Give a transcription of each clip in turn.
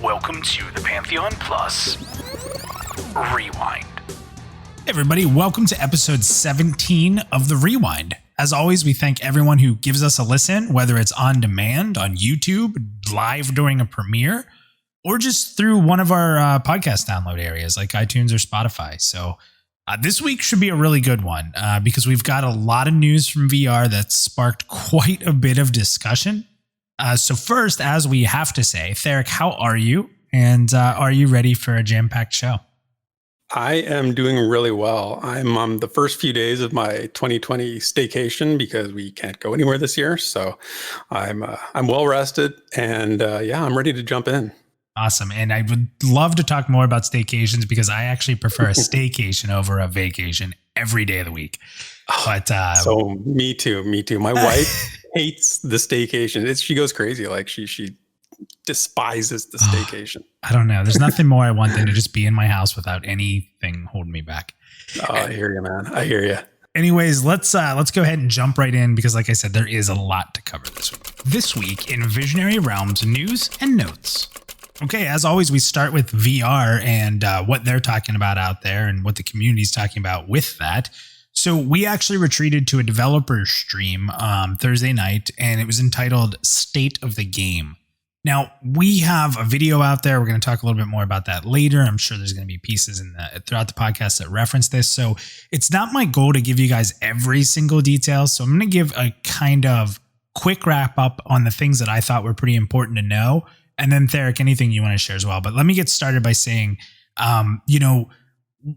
Welcome to the Pantheon.Plus Rewind. Hey everybody, welcome to episode 17 of the Rewind. As always, we thank everyone who gives us a listen, whether it's on demand, on YouTube, live during a premiere, or just through one of our podcast download areas like iTunes or Spotify. So this week should be a really good one because we've got a lot of news from VR that sparked quite a bit of discussion. So first, as we have to say, Therek, how are you? And are you ready for a jam-packed show? I am doing really well. I'm on the first few days of my 2020 staycation because we can't go anywhere this year. So I'm well rested and I'm ready to jump in. Awesome. And I would love to talk more about staycations because I actually prefer a staycation over a vacation every day of the week. But so me too. My wife hates the staycation. She goes crazy. Like she despises the staycation. I don't know. There's nothing more I want than to just be in my house without anything holding me back. Oh, I hear you, man. I hear you. Anyways, let's go ahead and jump right in because, like I said, there is a lot to cover this week. This week in Visionary Realms news and notes. Okay, as always, we start with VR and what they're talking about out there and what the community's talking about with that. So we actually retreated to a developer stream Thursday night, and it was entitled State of the Game. Now, we have a video out there. We're going to talk a little bit more about that later. I'm sure there's going to be pieces throughout the podcast that reference this. So it's not my goal to give you guys every single detail. So I'm going to give a kind of quick wrap up on the things that I thought were pretty important to know. And then Therek, anything you want to share as well. But let me get started by saying,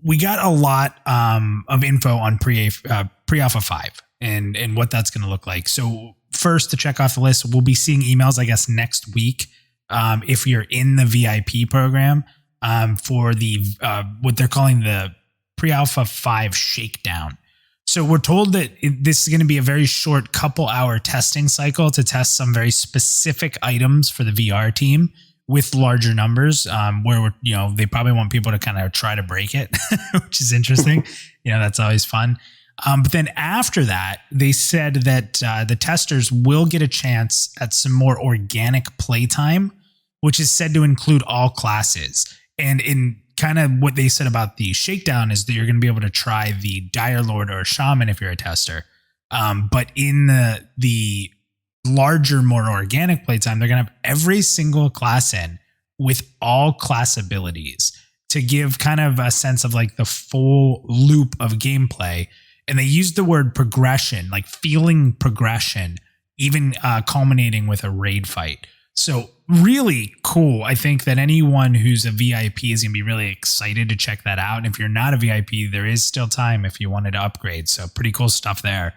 we got a lot of info on pre-alpha 5 and what that's going to look like. So first, to check off the list, we'll be seeing emails, I guess, next week if you're in the VIP program for the what they're calling the pre-alpha 5 shakedown. So we're told that this is going to be a very short couple-hour testing cycle to test some very specific items for the VR team with larger numbers, where they probably want people to kind of try to break it, which is interesting. That's always fun. But then after that, they said that the testers will get a chance at some more organic playtime, which is said to include all classes. And in kind of what they said about the shakedown is that you're going to be able to try the Dire Lord or Shaman if you're a tester. But in the larger, more organic playtime, they're going to have every single class in with all class abilities to give kind of a sense of like the full loop of gameplay. And they used the word progression, like feeling progression, even culminating with a raid fight. So really cool. I think that anyone who's a VIP is going to be really excited to check that out. And if you're not a VIP, there is still time if you wanted to upgrade. So pretty cool stuff there.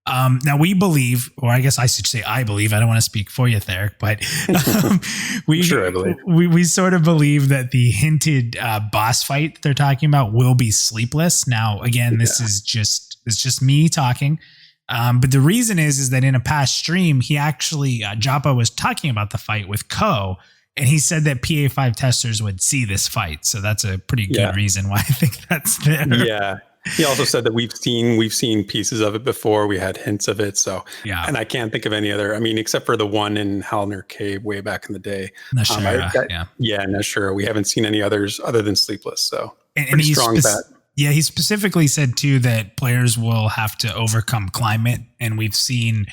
Now we believe, or I guess I should say I believe, I don't want to speak for you, Therek, but sure, I believe. We sort of believe that the hinted boss fight they're talking about will be sleepless. Now, again, this is just me talking. But the reason is that in a past stream, he actually, Joppa was talking about the fight with Ko, and he said that PA5 testers would see this fight. So that's a pretty good reason why I think that's there. Yeah. He also said that we've seen pieces of it before. We had hints of it. So, and I can't think of any other, except for the one in Halner Cave way back in the day. Nashura. We haven't seen any others other than Sleepless. So pretty strong bet. Yeah, he specifically said too that players will have to overcome climate, and we've seen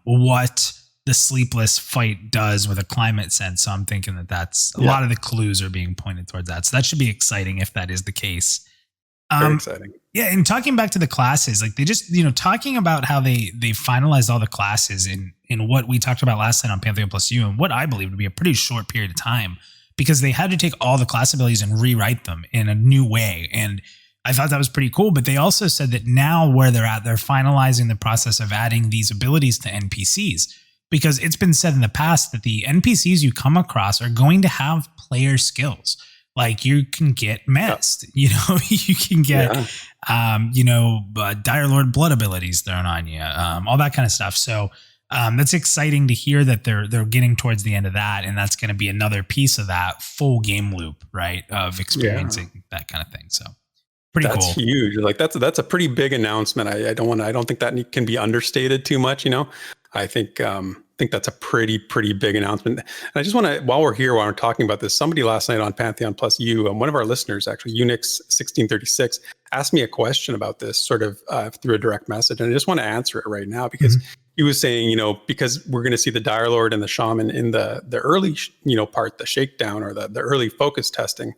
what the Sleepless fight does with a climate sense. So I'm thinking that that's a lot of the clues are being pointed towards that. So that should be exciting if that is the case. Very exciting. Yeah, and talking back to the classes, like they just, talking about how they finalized all the classes in what we talked about last night on Pantheon.Plus and what I believe to be a pretty short period of time, because they had to take all the class abilities and rewrite them in a new way. And I thought that was pretty cool. But they also said that now where they're at, they're finalizing the process of adding these abilities to NPCs, because it's been said in the past that the NPCs you come across are going to have player skills. Like you can get messed, you can get, Dire Lord blood abilities thrown on you, all that kind of stuff. So that's exciting to hear that they're getting towards the end of that. And that's going to be another piece of that full game loop, right? Of experiencing that kind of thing. So pretty cool. That's huge. Like that's a pretty big announcement. I don't think that can be understated too much. I think think that's a pretty big announcement. And I just want to, while we're talking about this, somebody last night on Pantheon.Plus, one of our listeners, actually, Unix1636, asked me a question about this sort of through a direct message. And I just want to answer it right now because he was saying, because we're going to see the Dire Lord and the Shaman in the early, part, the shakedown or the early focus testing.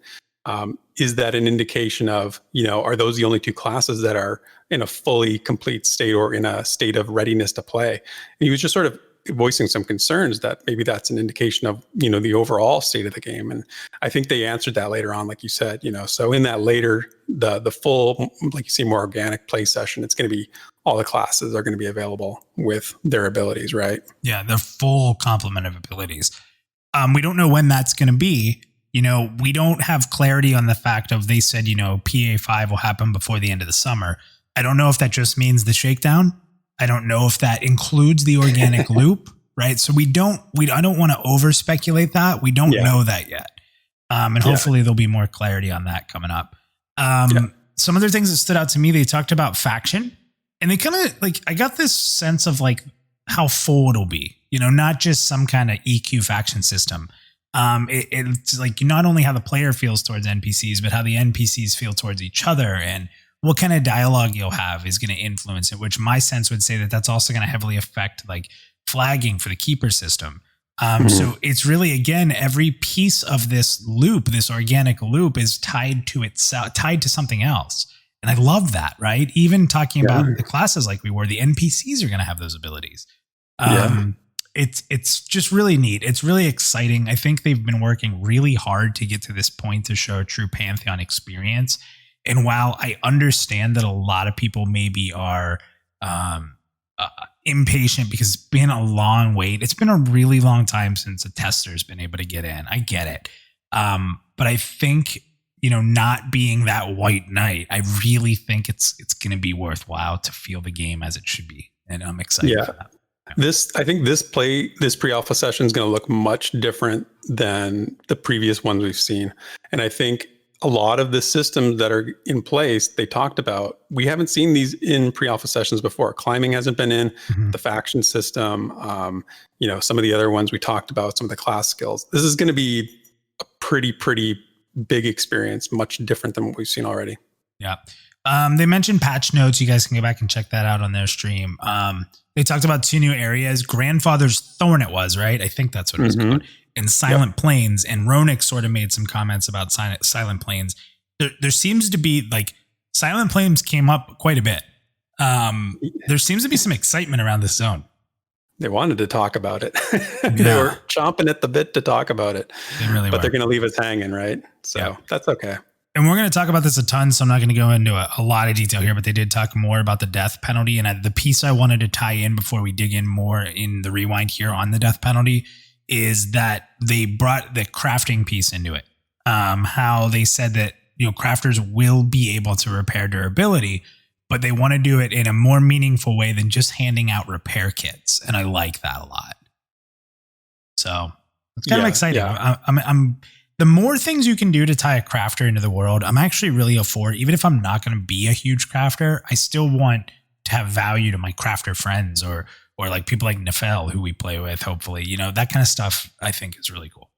Is that an indication of, are those the only two classes that are in a fully complete state or in a state of readiness to play? And he was just sort of voicing some concerns that maybe that's an indication of, the overall state of the game. And I think they answered that later on, like you said, so in that later, the full, like you see, more organic play session, it's going to be all the classes are going to be available with their abilities, right? Yeah, the full complement of abilities. We don't know when that's going to be. We don't have clarity on the fact of, they said, PA5 will happen before the end of the summer. I don't know if that just means the shakedown. I don't know if that includes the organic loop, right? So I don't want to over speculate that. We don't know that yet. And hopefully there'll be more clarity on that coming up. Some other things that stood out to me, they talked about faction, and they kind of I got this sense of how full it'll be, not just some kind of EQ faction system. It's not only how the player feels towards NPCs, but how the NPCs feel towards each other, and what kind of dialogue you'll have is going to influence it, which my sense would say that that's also going to heavily affect flagging for the keeper system. So it's really, again, every piece of this loop, this organic loop, is tied to something else. And I love that, right? Even talking about the classes like we were, the NPCs are going to have those abilities. It's just really neat. It's really exciting. I think they've been working really hard to get to this point to show a true Pantheon experience. And while I understand that a lot of people maybe are impatient because it's been a long wait, it's been a really long time since a tester's been able to get in. I get it. But I think, not being that white knight, I really think it's going to be worthwhile to feel the game as it should be. And I'm excited for that. I think this pre-alpha session is going to look much different than the previous ones we've seen. And I think a lot of the systems that are in place, they talked about, we haven't seen these in pre-alpha sessions before. Climbing hasn't been in, the faction system, some of the other ones we talked about, some of the class skills. This is going to be a pretty big experience, much different than what we've seen already. Yeah. They mentioned patch notes. You guys can go back and check that out on their stream. They talked about 2 new areas. Grandfather's Thorn it was, right? I think that's what it was called. And Silent Plains. And Ronik sort of made some comments about Silent Plains. There seems to be Silent Plains came up quite a bit. There seems to be some excitement around this zone. They wanted to talk about it. They were chomping at the bit to talk about it. They really were. They're going to leave us hanging, right? So that's okay. And we're going to talk about this a ton, so I'm not going to go into a lot of detail here, but they did talk more about the death penalty. And the piece I wanted to tie in before we dig in more in the rewind here on the death penalty is that they brought the crafting piece into it. How they said that, crafters will be able to repair durability, but they want to do it in a more meaningful way than just handing out repair kits. And I like that a lot. So it's kind of exciting. Yeah. I'm the more things you can do to tie a crafter into the world, I'm actually really all for it. Even if I'm not going to be a huge crafter, I still want to have value to my crafter friends or people like Nefel who we play with, hopefully. That kind of stuff I think is really cool.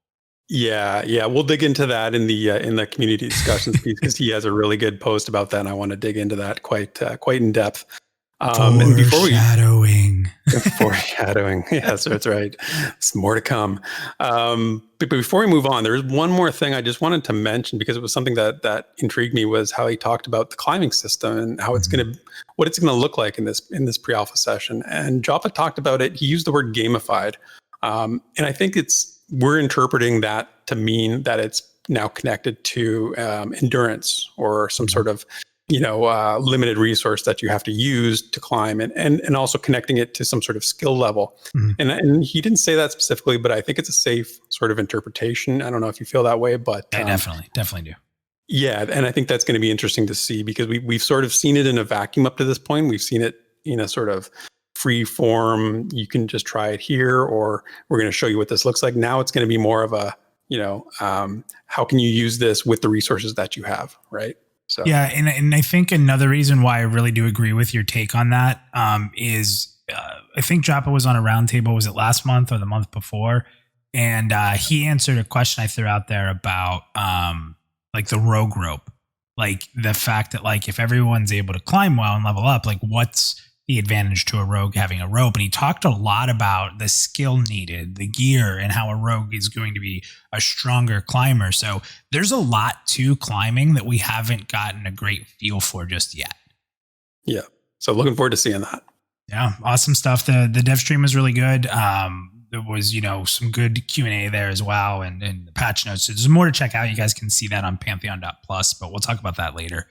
Yeah. We'll dig into that in the community discussions piece because he has a really good post about that, and I want to dig into that quite in depth. And foreshadowing. Foreshadowing. Yes, that's right. It's more to come. But before we move on, there is one more thing I just wanted to mention because it was something that intrigued me, was how he talked about the climbing system and how what it's going to look like in this pre-alpha session. And Joppa talked about it. He used the word gamified. And I think we're interpreting that to mean that it's now connected to endurance or some sort of limited resource that you have to use to climb, and also connecting it to some sort of skill level. And he didn't say that specifically, but I think it's a safe sort of interpretation. I don't know if you feel that way, but I definitely do. Yeah. And I think that's going to be interesting to see because we've sort of seen it in a vacuum up to this point. We've seen it in a sort of free form. You can just try it here, or we're going to show you what this looks like. Now it's going to be more of a, how can you use this with the resources that you have, right? So. Yeah, and I think another reason why I really do agree with your take on that is I think Joppa was on a roundtable. Was it last month or the month before? And he answered a question I threw out there about like the rogue rope, like the fact that like if everyone's able to climb well and level up, like what's the advantage to a rogue having a rope? And he talked a lot about the skill needed, the gear, and how a rogue is going to be a stronger climber. So there's a lot to climbing that we haven't gotten a great feel for just yet. Yeah. So looking forward to seeing that. Yeah. Awesome stuff. The dev stream was really good. There was, some good Q&A there as well, and the patch notes. So there's more to check out. You guys can see that on Pantheon.Plus, but we'll talk about that later.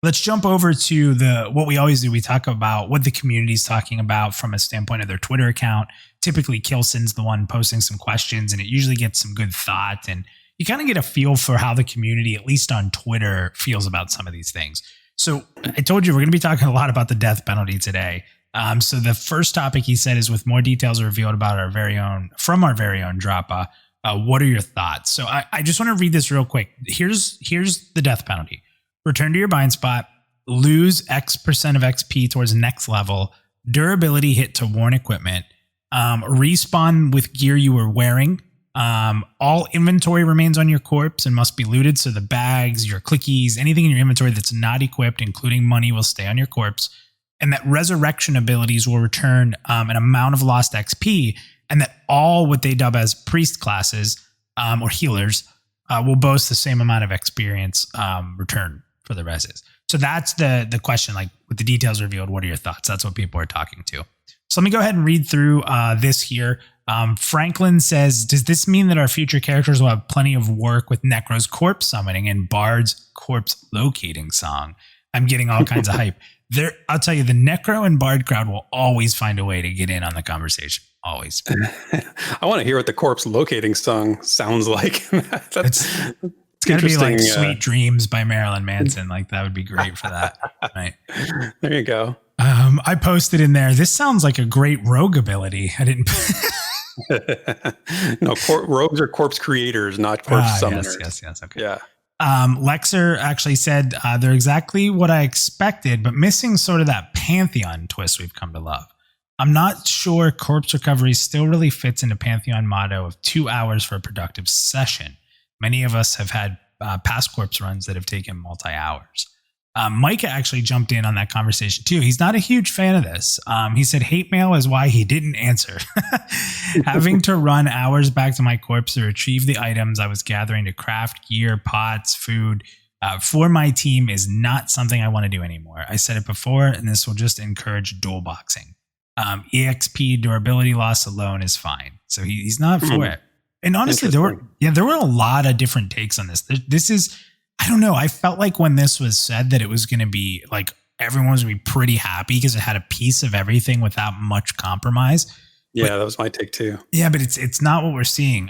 Let's jump over to what we always do. We talk about what the community's talking about from a standpoint of their Twitter account. Typically, Kilson's the one posting some questions, and it usually gets some good thought. And you kind of get a feel for how the community, at least on Twitter, feels about some of these things. So I told you we're going to be talking a lot about the death penalty today. So the first topic he said is, with more details revealed about our very own Droppa, what are your thoughts? So I just want to read this real quick. Here's the death penalty. Return to your bind spot, lose X% of XP towards next level, durability hit to worn equipment, respawn with gear you were wearing. All inventory remains on your corpse and must be looted. So the bags, your clickies, anything in your inventory that's not equipped, including money, will stay on your corpse. And that resurrection abilities will return an amount of lost XP, and that all what they dub as priest classes or healers will boast the same amount of experience return for the reses. So that's the question, like with the details revealed, what are your thoughts? That's what people are talking to. So let me go ahead and read through this here. Franklin says, does this mean that our future characters will have plenty of work with Necro's corpse summoning and Bard's corpse locating song? I'm getting all kinds of hype. I'll tell you, the Necro and Bard crowd will always find a way to get in on the conversation. Always. I want to hear what the corpse locating song sounds like. It's got to be like Sweet Dreams by Marilyn Manson. Like that would be great for that. Right. There you go. I posted in there, this sounds like a great rogue ability. I didn't. No, rogues are corpse creators, not corpse summoners. Yes. Okay. Yeah. Lexer actually said they're exactly what I expected, but missing sort of that Pantheon twist we've come to love. I'm not sure corpse recovery still really fits into Pantheon motto of 2 hours for a productive session. Many of us have had past corpse runs that have taken multi-hours. Micah actually jumped in on that conversation too. He's not a huge fan of this. He said hate mail is why he didn't answer. Having to run hours back to my corpse to retrieve the items I was gathering to craft gear, pots, food for my team is not something I want to do anymore. I said it before, and this will just encourage dual boxing. EXP durability loss alone is fine. So he's not for it. And honestly, there were a lot of different takes on this. This is, I don't know. I felt like when this was said that it was going to be like everyone was going to be pretty happy because it had a piece of everything without much compromise. Yeah, that was my take too. Yeah, but it's not what we're seeing.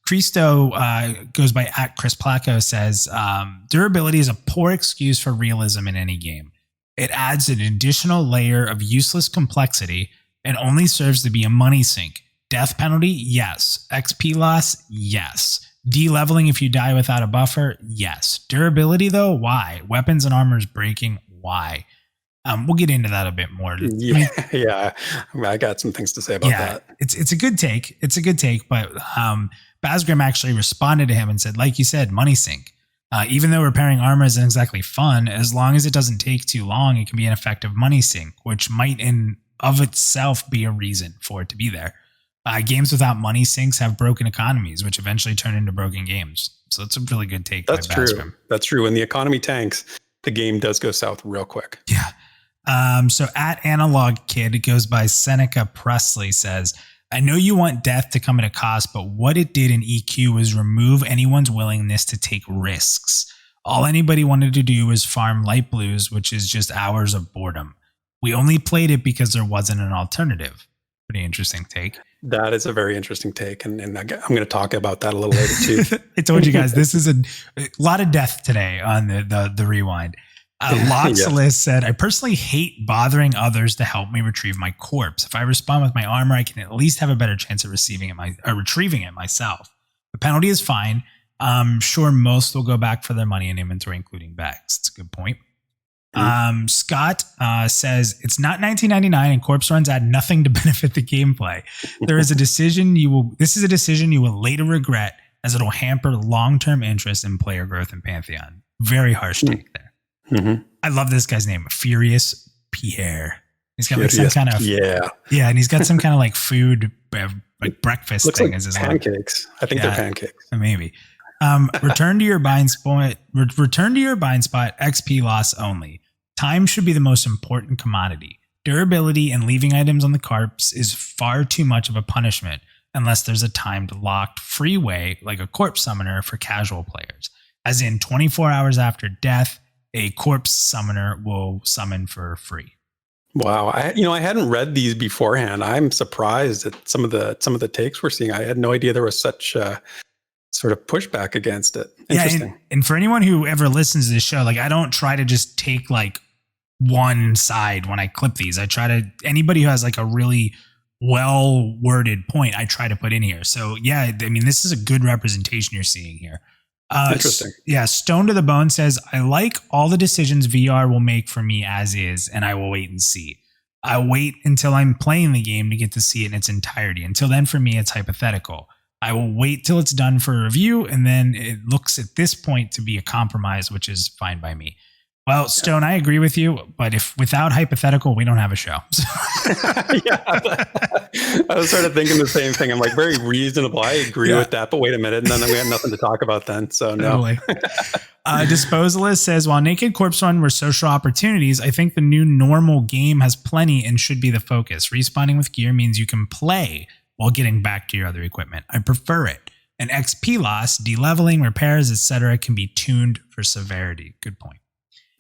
Christo goes by @ChrisPlaco says, durability is a poor excuse for realism in any game. It adds an additional layer of useless complexity and only serves to be a money sink. Death penalty? Yes. XP loss? Yes. De-leveling if you die without a buffer? Yes. Durability though? Why? Weapons and armors breaking? Why? We'll get into that a bit more. Yeah. I got some things to say about that. It's a good take. But Basgrim actually responded to him and said, like you said, money sink. Even though repairing armor isn't exactly fun, as long as it doesn't take too long, it can be an effective money sink, which might in of itself be a reason for it to be there. Games without money sinks have broken economies, which eventually turn into broken games. So it's a really good take. That's true. That's true. When the economy tanks, the game does go south real quick. Yeah. So @AnalogKid, it goes by Seneca Presley, says, I know you want death to come at a cost, but what it did in EQ was remove anyone's willingness to take risks. All anybody wanted to do was farm light blues, which is just hours of boredom. We only played it because there wasn't an alternative. Pretty interesting take. That is a very interesting take, and I'm going to talk about that a little later too. I told you guys, this is a lot of death today on the rewind. Loxalis said, I personally hate bothering others to help me retrieve my corpse. If I respond with my armor, I can at least have a better chance of retrieving it myself. The penalty is fine. I'm sure most will go back for their money and inventory, including bags. It's a good point. Scott says it's not 1999 and corpse runs add nothing to benefit the gameplay. This is a decision you will later regret, as it'll hamper long-term interest in player growth in Pantheon. Very harsh take there. Mm-hmm. I love this guy's name, Furious Pierre. He's got like some kind of and he's got some kind of like food like breakfast looks thing like as his pancakes. I think they're pancakes. Maybe. Return to your bind spot. Return to your bind spot. XP loss only. Time should be the most important commodity. Durability and leaving items on the corpse is far too much of a punishment unless there's a timed locked free way like a corpse summoner for casual players. As in 24 hours after death, a corpse summoner will summon for free. Wow, I hadn't read these beforehand. I'm surprised at some of the takes we're seeing. I had no idea there was such sort of pushback against it. Interesting. Yeah, and for anyone who ever listens to this show, like I don't try to just take like one side when I clip these. I try to anybody who has like a really well worded point, I try to put in here. So yeah, I mean, this is a good representation you're seeing here. Interesting. Yeah, Stone to the Bone says, I like all the decisions VR will make for me as is, and I will wait and see. I'll wait until I'm playing the game to get to see it in its entirety. Until then, for me, it's hypothetical. I will wait till it's done for review, and then it looks at this point to be a compromise, which is fine by me. Well, Stone, I agree with you, but if without hypothetical, we don't have a show. Yeah, I was sort of thinking the same thing. I'm like, very reasonable. I agree with that, but wait a minute, and then we had nothing to talk about then. So no. Totally. Disposalist says, while Naked Corpse Run were social opportunities, I think the new normal game has plenty and should be the focus. Respawning with gear means you can play while getting back to your other equipment. I prefer it. And XP loss, de-leveling, repairs, etc. can be tuned for severity. Good point.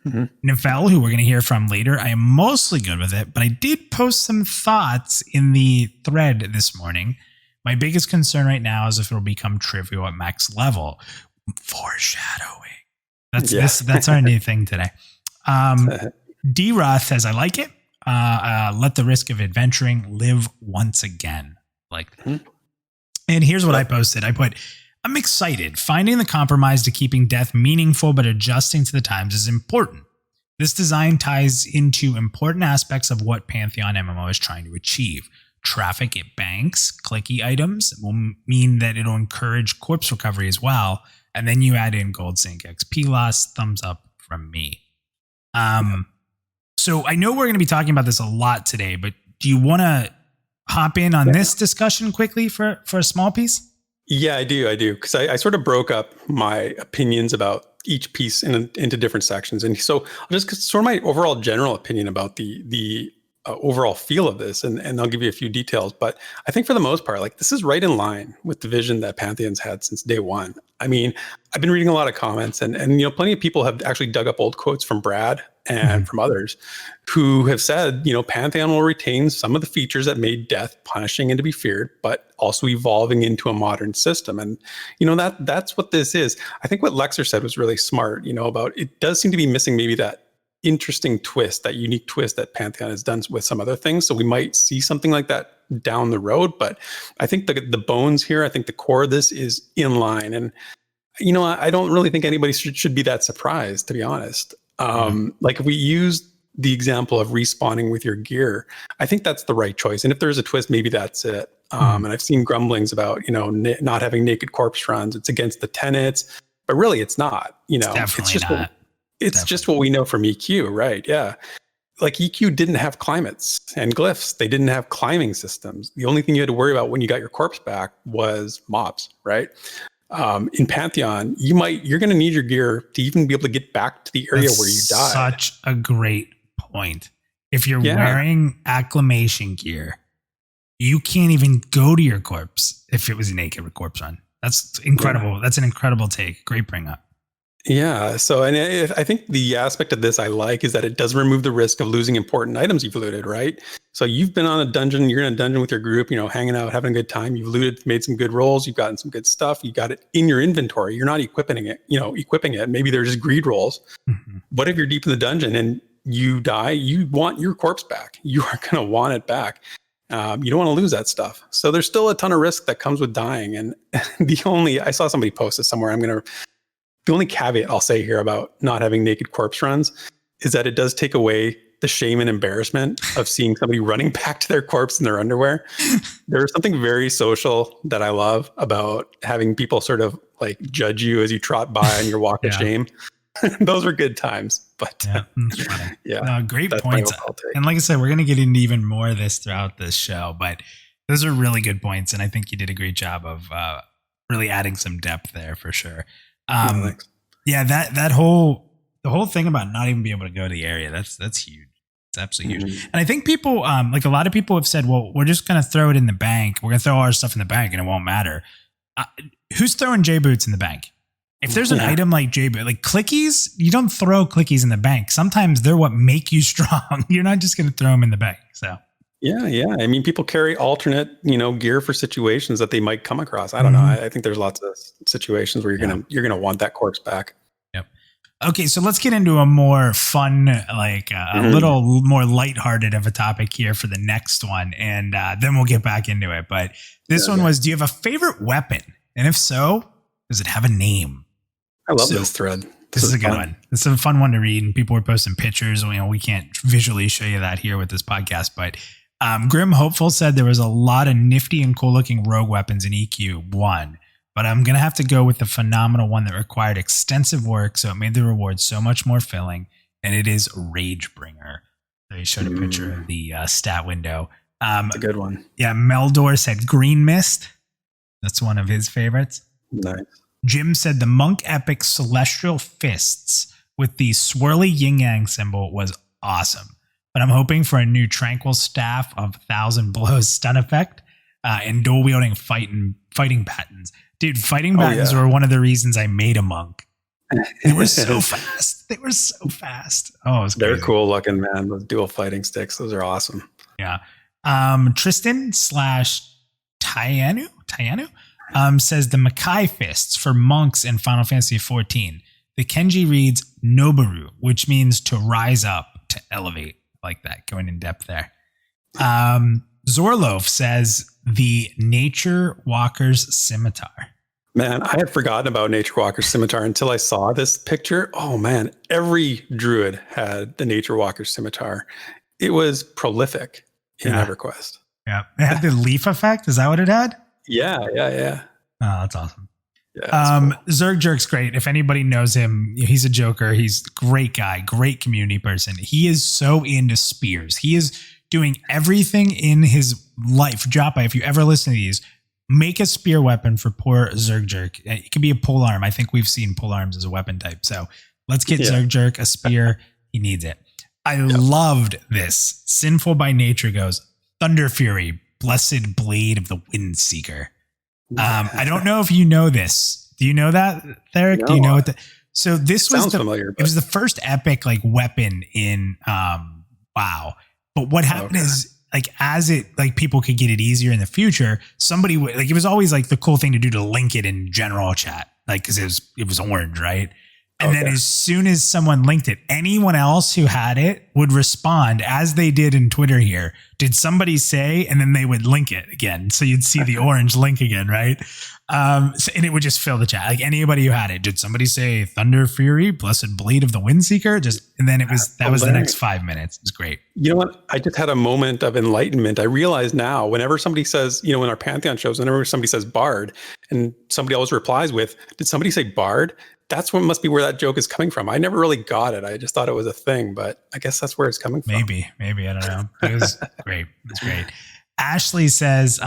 Mm-hmm. Nifel, who we're going to hear from later, I am mostly good with it, but I did post some thoughts in the thread this morning. My biggest concern right now is if it'll become trivial at max level. Foreshadowing. That's our new thing today. D-Roth says, I like it. Let the risk of adventuring live once again. Like, and here's what I posted. I put, I'm excited. Finding the compromise to keeping death meaningful but adjusting to the times is important. This design ties into important aspects of what PantheonMMO is trying to achieve. Traffic at banks, clicky items will mean that it'll encourage corpse recovery as well. And then you add in gold sync XP loss. Thumbs up from me. So I know we're going to be talking about this a lot today, but do you want to hop in on this discussion quickly for a small piece? Yeah, I do. Because I sort of broke up my opinions about each piece into different sections. And so I'll just sort of my overall general opinion about the overall feel of this. And I'll give you a few details. But I think for the most part, like this is right in line with the vision that Pantheon's had since day one. I mean, I've been reading a lot of comments and plenty of people have actually dug up old quotes from Brad and from others who have said, Pantheon will retain some of the features that made death punishing and to be feared, but also evolving into a modern system. And, that's what this is. I think what Lexer said was really smart, about it does seem to be missing maybe that interesting twist, that unique twist that Pantheon has done with some other things. So we might see something like that down the road. But I think the bones here, I think the core of this is in line. And, I don't really think anybody should be that surprised, to be honest. Like if we use the example of respawning with your gear, I think that's the right choice. And if there's a twist, maybe that's it. And I've seen grumblings about, not having naked corpse runs. It's against the tenets, but really it's not, it's just not. It's just what we know from EQ, right? Yeah. Like EQ didn't have climates and glyphs. They didn't have climbing systems. The only thing you had to worry about when you got your corpse back was mobs, right? In Pantheon, you're going to need your gear to even be able to get back to the area where you died. Such a great point. If you're wearing acclimation gear, you can't even go to your corpse if it was a naked corpse run. That's incredible. That's an incredible take. Great bring up. Yeah. So, and I think the aspect of this I like is that it does remove the risk of losing important items you've looted, right? So you've been on a dungeon, you're in a dungeon with your group, hanging out, having a good time. You've looted, made some good rolls. You've gotten some good stuff. You got it in your inventory. You're not equipping it. Maybe they're just greed rolls. Mm-hmm. What if you're deep in the dungeon and you die? You want your corpse back. You are going to want it back. You don't want to lose that stuff. So there's still a ton of risk that comes with dying. And I saw somebody post this somewhere. The only caveat I'll say here about not having naked corpse runs is that it does take away the shame and embarrassment of seeing somebody running back to their corpse in their underwear. There's something very social that I love about having people sort of like judge you as you trot by on your walk of shame. Those are good times, but no, great points. And like I said, we're going to get into even more of this throughout this show, but those are really good points. And I think you did a great job of really adding some depth there for sure. The whole thing about not even being able to go to the area, that's huge. It's absolutely huge. And I think people, like a lot of people have said, well, we're just going to throw it in the bank. We're going to throw all our stuff in the bank and it won't matter. Who's throwing J-Boots in the bank? If there's an item like J-Boot, like clickies, you don't throw clickies in the bank. Sometimes they're what make you strong. You're not just going to throw them in the bank. So yeah. I mean, people carry alternate, gear for situations that they might come across. I don't know. I think there's lots of situations where you're gonna want that corpse back. Yep. Okay, so let's get into a more fun, like a little more lighthearted of a topic here for the next one, and then we'll get back into it. But this one was: do you have a favorite weapon? And if so, does it have a name? I love this thread. This is a good one. It's a fun one to read, and people were posting pictures. We can't visually show you that here with this podcast, but Grim Hopeful said there was a lot of nifty and cool looking rogue weapons in EQ1, but I'm going to have to go with the phenomenal one that required extensive work, so it made the reward so much more filling, and it is Ragebringer. So he showed a picture of the stat window. It's a good one. Yeah, Meldor said Green Mist. That's one of his favorites. Nice. Jim said the Monk Epic Celestial Fists with the swirly yin-yang symbol was awesome. But I'm hoping for a new Tranquil Staff of 1,000 Blows stun effect and dual-wielding fighting patterns. Dude, fighting patterns were one of the reasons I made a monk. They were so fast. They were so fast. Oh, it was crazy. They're cool looking, man. Those dual fighting sticks. Those are awesome. Yeah. Tristan / Tayanu says the Makai Fists for monks in Final Fantasy XIV. The Kenji reads Noboru, which means to rise up, to elevate. Like that, going in depth there. Zorlof says the Nature Walker's Scimitar. Man, I had forgotten about Nature Walker's Scimitar until I saw this picture. Oh man, every druid had the Nature Walker's Scimitar. It was prolific in EverQuest. Yeah, it had the leaf effect. Is that what it had? Yeah. Oh, that's awesome. Yeah, cool. Zerg Jerk's great. If anybody knows him, he's a joker. He's a great guy, great community person. He is so into spears. He is doing everything in his life. Joppa, if you ever listen to these, make a spear weapon for poor Zerg Jerk. It could be a pole arm. I think we've seen pole arms as a weapon type. So let's get Zerg Jerk a spear. He needs it. I loved this. Sinful by Nature goes, Thunder Fury, Blessed Blade of the Windseeker. I don't know if you know this. Do you know that, Therek? No, do you know what? So this was familiar, it was the first epic like weapon in WoW. But what happened is like as it like people could get it easier in the future, somebody would like it was always like the cool thing to do to link it in general chat, like because it was orange, right? And then as soon as someone linked it, anyone else who had it would respond as they did in Twitter here. Did somebody say, and then they would link it again. So you'd see the orange link again, right? And it would just fill the chat. Like anybody who had it, did somebody say Thunder Fury, Blessed Blade of the Windseeker? And then that was the next 5 minutes. It was great. You know what? I just had a moment of enlightenment. I realize now, whenever somebody says, in our Pantheon shows, whenever somebody says Bard, and somebody always replies with, did somebody say Bard? That's what must be where that joke is coming from. I never really got it. I just thought it was a thing, but I guess that's where it's coming from. Maybe. I don't know. It was great. It's great. Ashley says,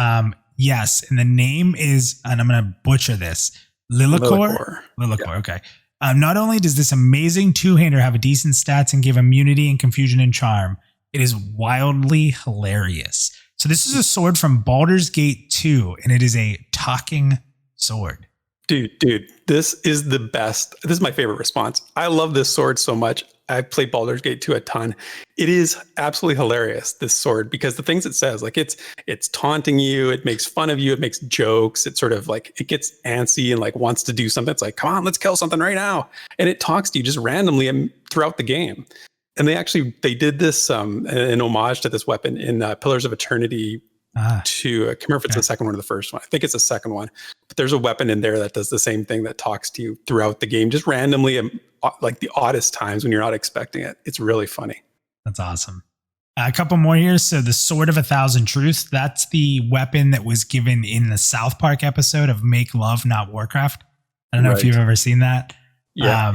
yes. And the name is, and I'm going to butcher this, Lilikor. Okay. Not only does this amazing two-hander have a decent stats and give immunity and confusion and charm, it is wildly hilarious. So this is a sword from Baldur's Gate 2, and it is a talking sword. Dude, this is the best. This is my favorite response. I love this sword so much. I played Baldur's Gate 2 a ton. It is absolutely hilarious, this sword, because the things it says, like it's taunting you, it makes fun of you, it makes jokes, it sort of like it gets antsy and like wants to do something. It's like, come on, let's kill something right now. And it talks to you just randomly throughout the game. And they did this in homage to this weapon in Pillars of Eternity to, I can't remember if it's the second one or the first one. I think it's the second one. But there's a weapon in there that does the same thing, that talks to you throughout the game, just randomly, like the oddest times when you're not expecting it. It's really funny. That's awesome. A couple more here. So the Sword of 1,000 Truths, that's the weapon that was given in the South Park episode of Make Love, Not Warcraft. I don't know if you've ever seen that. Yeah.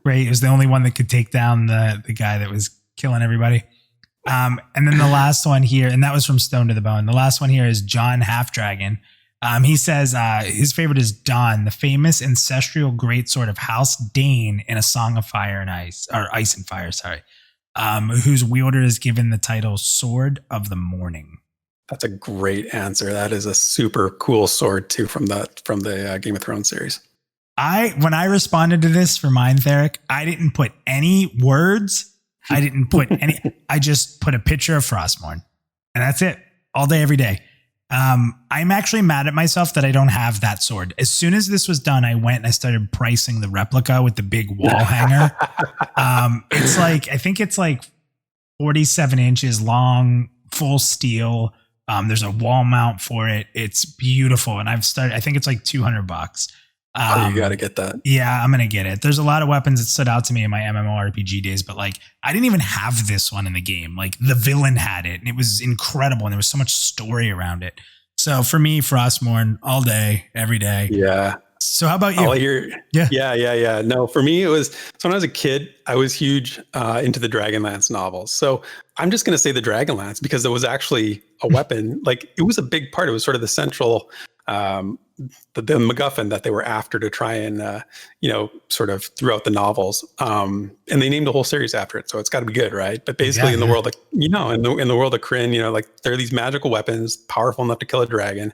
Right. It was the only one that could take down the guy that was killing everybody. And then the last one here, and that was from Stone to the Bone. The last one here is John Halfdragon. He says his favorite is Dawn, the famous ancestral greatsword of House Dane in A Song of Fire and Ice, or Ice and Fire, sorry, whose wielder is given the title Sword of the Morning. That's a great answer. That is a super cool sword too from the Game of Thrones series. When I responded to this for mine, Therek, I didn't put any words. I didn't put any. I just put a picture of Frostmourne, and that's it. All day, every day. I'm actually mad at myself that I don't have that sword. As soon as this was done, I went and I started pricing the replica with the big wall hanger. It's like, I think it's like 47 inches long, full steel. There's a wall mount for it. It's beautiful, and I think it's like $200. You got to get that. Yeah, I'm going to get it. There's a lot of weapons that stood out to me in my MMORPG days, but like I didn't even have this one in the game. Like the villain had it, and it was incredible, and there was so much story around it. So for me, Frostmourne all day, every day. Yeah. So how about you? Yeah. No, for me, it was, so when I was a kid, I was huge into the Dragonlance novels. So I'm just going to say the Dragonlance because it was actually a weapon. Like it was a big part. It was sort of the central, the MacGuffin that they were after to try and, sort of throughout the novels. And they named a whole series after it. So it's got to be good, right? But basically in the world, in the world of Kryn, like there are these magical weapons powerful enough to kill a dragon.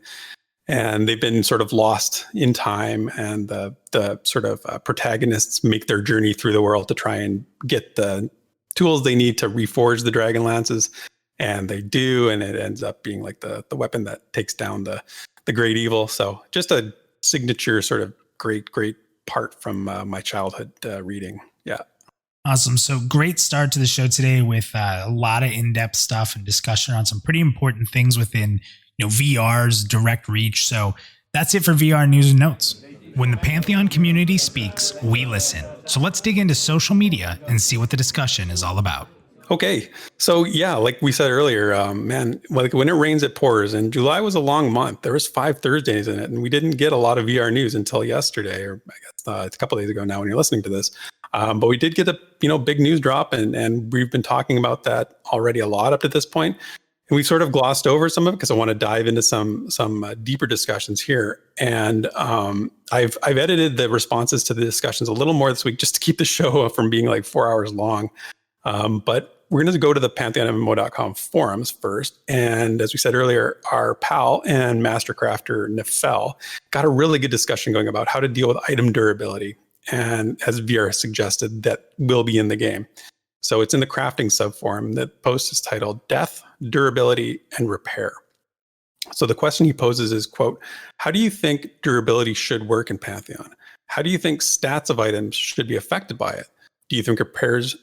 And they've been sort of lost in time, and the sort of protagonists make their journey through the world to try and get the tools they need to reforge the dragon lances, and they do, and it ends up being like the weapon that takes down the great evil. So just a signature sort of great part from my childhood reading. Yeah. Awesome. So great start to the show today with a lot of in-depth stuff and discussion on some pretty important things within VR's direct reach. So that's it for VR news and notes. When the Pantheon community speaks, we listen. So let's dig into social media and see what the discussion is all about. Okay. So yeah, like we said earlier, like when it rains, it pours, and July was a long month. There was 5 Thursdays in it, and we didn't get a lot of VR news until yesterday, or I guess it's a couple of days ago now when you're listening to this. But we did get a big news drop, and we've been talking about that already a lot up to this point. And we've sort of glossed over some of it because I want to dive into some deeper discussions here. And I've edited the responses to the discussions a little more this week just to keep the show from being like 4 hours long. But we're going to go to the PantheonMMO.com forums first. And as we said earlier, our pal and master crafter Nefel got a really good discussion going about how to deal with item durability. And as VR suggested, that will be in the game. So it's in the crafting subforum. The post is titled Death, Durability, and Repair. So the question he poses is, quote, how do you think durability should work in Pantheon? How do you think stats of items should be affected by it?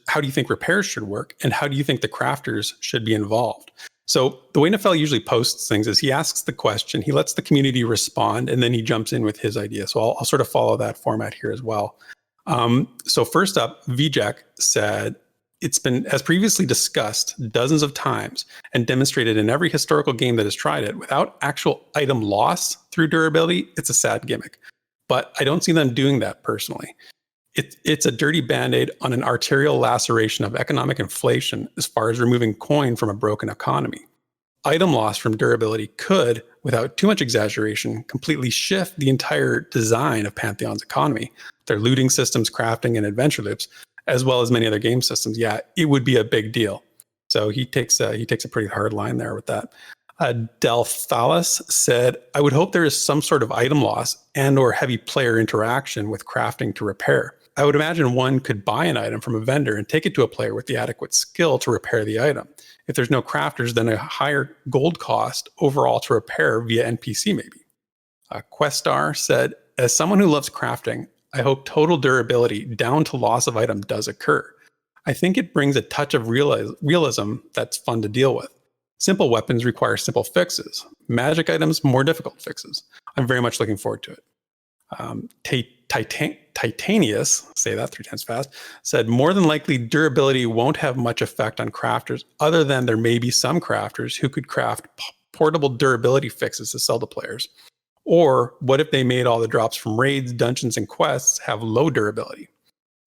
How do you think repairs should work? And how do you think the crafters should be involved? So the way Nefel usually posts things is he asks the question, he lets the community respond, and then he jumps in with his idea. So I'll sort of follow that format here as well. So first up, VJack said, it's been, as previously discussed dozens of times and demonstrated in every historical game that has tried it, without actual item loss through durability, it's a sad gimmick. But I don't see them doing that personally. It's a dirty band-aid on an arterial laceration of economic inflation as far as removing coin from a broken economy. Item loss from durability could, without too much exaggeration, completely shift the entire design of Pantheon's economy, their looting systems, crafting, and adventure loops, as well as many other game systems. Yeah, it would be a big deal. So he takes a pretty hard line there with that. Delphalis said, I would hope there is some sort of item loss and or heavy player interaction with crafting to repair. I would imagine one could buy an item from a vendor and take it to a player with the adequate skill to repair the item. If there's no crafters, then a higher gold cost overall to repair via NPC maybe. Questar said, as someone who loves crafting, I hope total durability down to loss of item does occur. I think it brings a touch of realism that's fun to deal with. Simple weapons require simple fixes. Magic items, more difficult fixes. I'm very much looking forward to it. Titanius, say that 3 times fast, said more than likely durability won't have much effect on crafters, other than there may be some crafters who could craft portable durability fixes to sell to players. Or what if they made all the drops from raids, dungeons, and quests have low durability?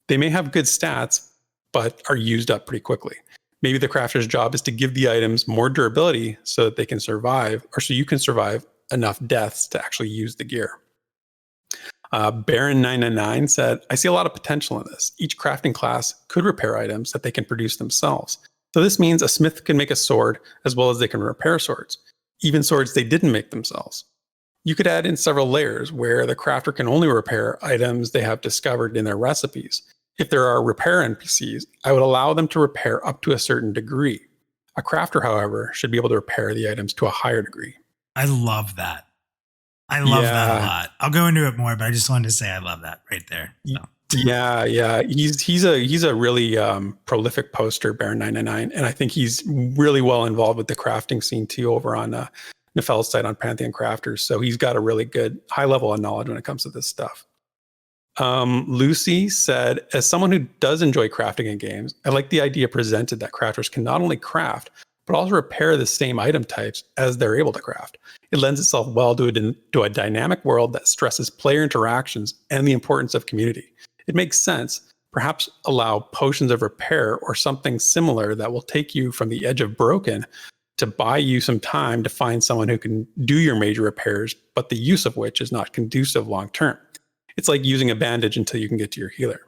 They may have good stats, but are used up pretty quickly. Maybe the crafter's job is to give the items more durability so that they can survive, or so you can survive enough deaths to actually use the gear. Baron999 said, I see a lot of potential in this. Each crafting class could repair items that they can produce themselves. So this means a smith can make a sword as well as they can repair swords, even swords they didn't make themselves. You could add in several layers where the crafter can only repair items they have discovered in their recipes. If there are repair NPCs, I would allow them to repair up to a certain degree. A crafter, however, should be able to repair the items to a higher degree. I love that. I love that a lot. I'll go into it more, but I just wanted to say I love that right there. So. Yeah. He's a really prolific poster, Baron999, and I think he's really well involved with the crafting scene too over on Nefel's site on Pantheon Crafters. So he's got a really good high level of knowledge when it comes to this stuff. Lucy said, as someone who does enjoy crafting in games, I like the idea presented that crafters can not only craft, but also repair the same item types as they're able to craft. It lends itself well to a dynamic world that stresses player interactions and the importance of community. It makes sense. Perhaps allow potions of repair or something similar that will take you from the edge of broken to buy you some time to find someone who can do your major repairs, but the use of which is not conducive long term. It's like using a bandage until you can get to your healer.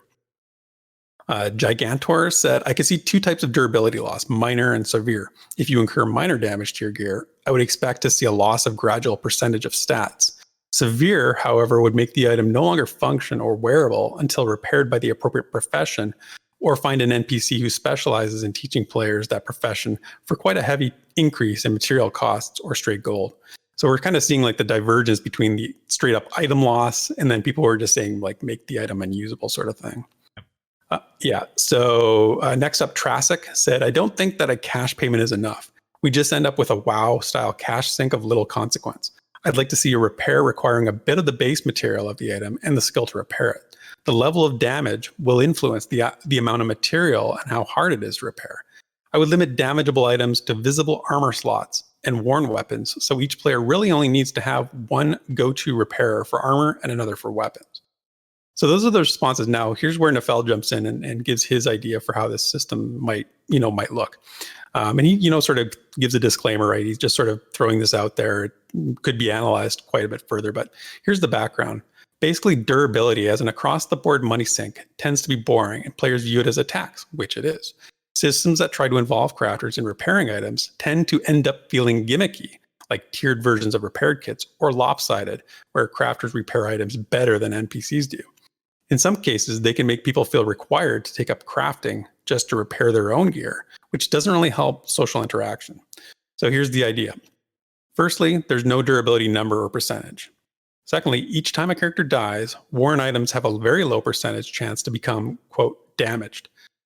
Gigantor said, I could see 2 types of durability loss, minor and severe. If you incur minor damage to your gear, I would expect to see a loss of gradual percentage of stats. Severe, however, would make the item no longer function or wearable until repaired by the appropriate profession, or find an NPC who specializes in teaching players that profession for quite a heavy increase in material costs or straight gold. So we're kind of seeing like the divergence between the straight up item loss and then people who are just saying like make the item unusable sort of thing. So next up, Trasic said, I don't think that a cash payment is enough. We just end up with a WoW style cash sink of little consequence. I'd like to see a repair requiring a bit of the base material of the item and the skill to repair it. The level of damage will influence the amount of material and how hard it is to repair. I would limit damageable items to visible armor slots and worn weapons, so each player really only needs to have one go-to repairer for armor and another for weapons. So those are the responses. Now, here's where Nefel jumps in and gives his idea for how this system might look. And he, sort of gives a disclaimer, right? He's just sort of throwing this out there. It could be analyzed quite a bit further, but here's the background. Basically, durability as an across-the-board money sink tends to be boring, and players view it as a tax, which it is. Systems that try to involve crafters in repairing items tend to end up feeling gimmicky, like tiered versions of repaired kits, or lopsided, where crafters repair items better than NPCs do. In some cases, they can make people feel required to take up crafting just to repair their own gear, which doesn't really help social interaction. So here's the idea. Firstly, there's no durability number or percentage. Secondly, each time a character dies, worn items have a very low percentage chance to become, quote, damaged.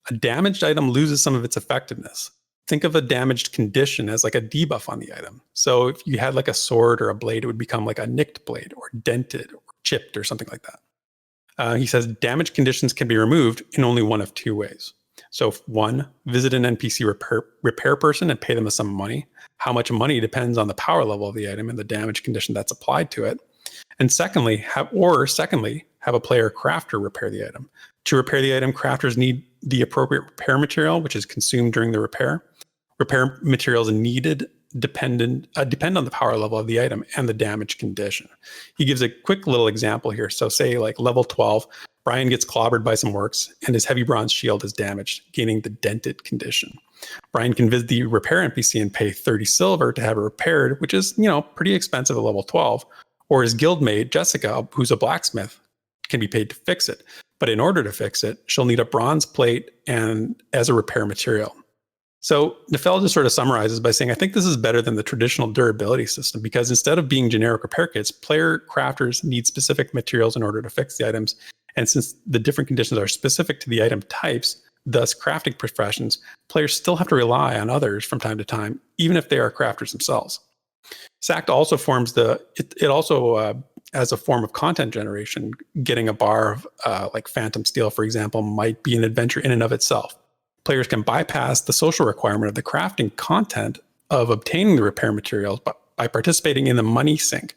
A damaged item loses some of its effectiveness. Think of a damaged condition as like a debuff on the item. So if you had like a sword or a blade, it would become like a nicked blade or dented or chipped or something like that. He says damaged conditions can be removed in only one of 2 ways. So 1, visit an NPC repair person and pay them a sum of money. How much money depends on the power level of the item and the damage condition that's applied to it. And secondly, have a player crafter repair the item. To repair the item, crafters need the appropriate repair material, which is consumed during the repair. Repair materials needed depend on the power level of the item and the damage condition. He gives a quick little example here. So say like level 12, Brian gets clobbered by some orcs and his heavy bronze shield is damaged, gaining the dented condition. Brian can visit the repair NPC and pay 30 silver to have it repaired, which is, pretty expensive at level 12. Or his guildmate, Jessica, who's a blacksmith, can be paid to fix it. But in order to fix it, she'll need a bronze plate and as a repair material. So Nefel just sort of summarizes by saying, I think this is better than the traditional durability system because instead of being generic repair kits, player crafters need specific materials in order to fix the items. And since the different conditions are specific to the item types, thus crafting professions, players still have to rely on others from time to time, even if they are crafters themselves. SACT also forms it also as a form of content generation. Getting a bar of like Phantom Steel, for example, might be an adventure in and of itself. Players can bypass the social requirement of the crafting content of obtaining the repair materials by participating in the money sink,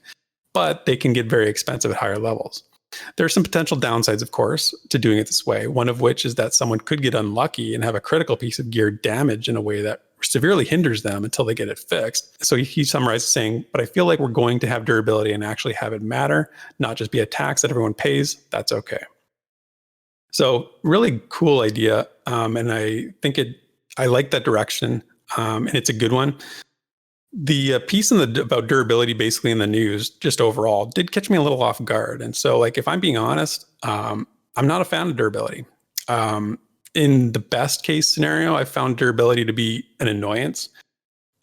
but they can get very expensive at higher levels. There are some potential downsides, of course, to doing it this way, one of which is that someone could get unlucky and have a critical piece of gear damaged in a way that severely hinders them until they get it fixed. So he summarized saying, but I feel like we're going to have durability and actually have it matter, not just be a tax that everyone pays. That's okay. So really cool idea. And I think I like that direction. And it's a good one. The piece about durability basically in the news, just overall, did catch me a little off guard. And so, like, if I'm being honest, I'm not a fan of durability. In the best case scenario, I found durability to be an annoyance.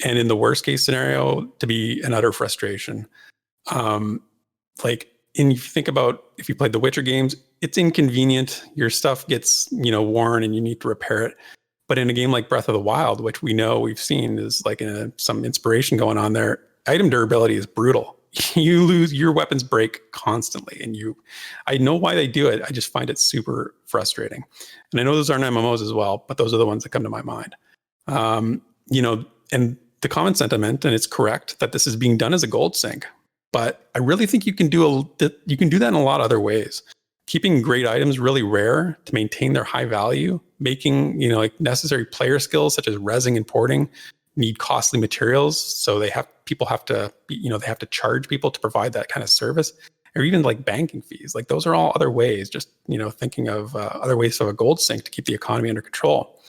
And in the worst case scenario, to be an utter frustration. If you think about if you played the Witcher games, it's inconvenient. Your stuff gets, worn and you need to repair it. But in a game like Breath of the Wild, which we've seen is like some inspiration going on there, item durability is brutal. Your weapons break constantly, and I know why they do it. I just find it super frustrating. And I know those aren't MMOs as well, but those are the ones that come to my mind. And the common sentiment, and it's correct, that this is being done as a gold sink. But I really think you can do that in a lot of other ways. Keeping great items really rare to maintain their high value, making, necessary player skills such as rezzing and porting need costly materials. So people have to charge people to provide that kind of service, or even like banking fees. Like those are all other ways, just, thinking of other ways of a gold sink to keep the economy under control.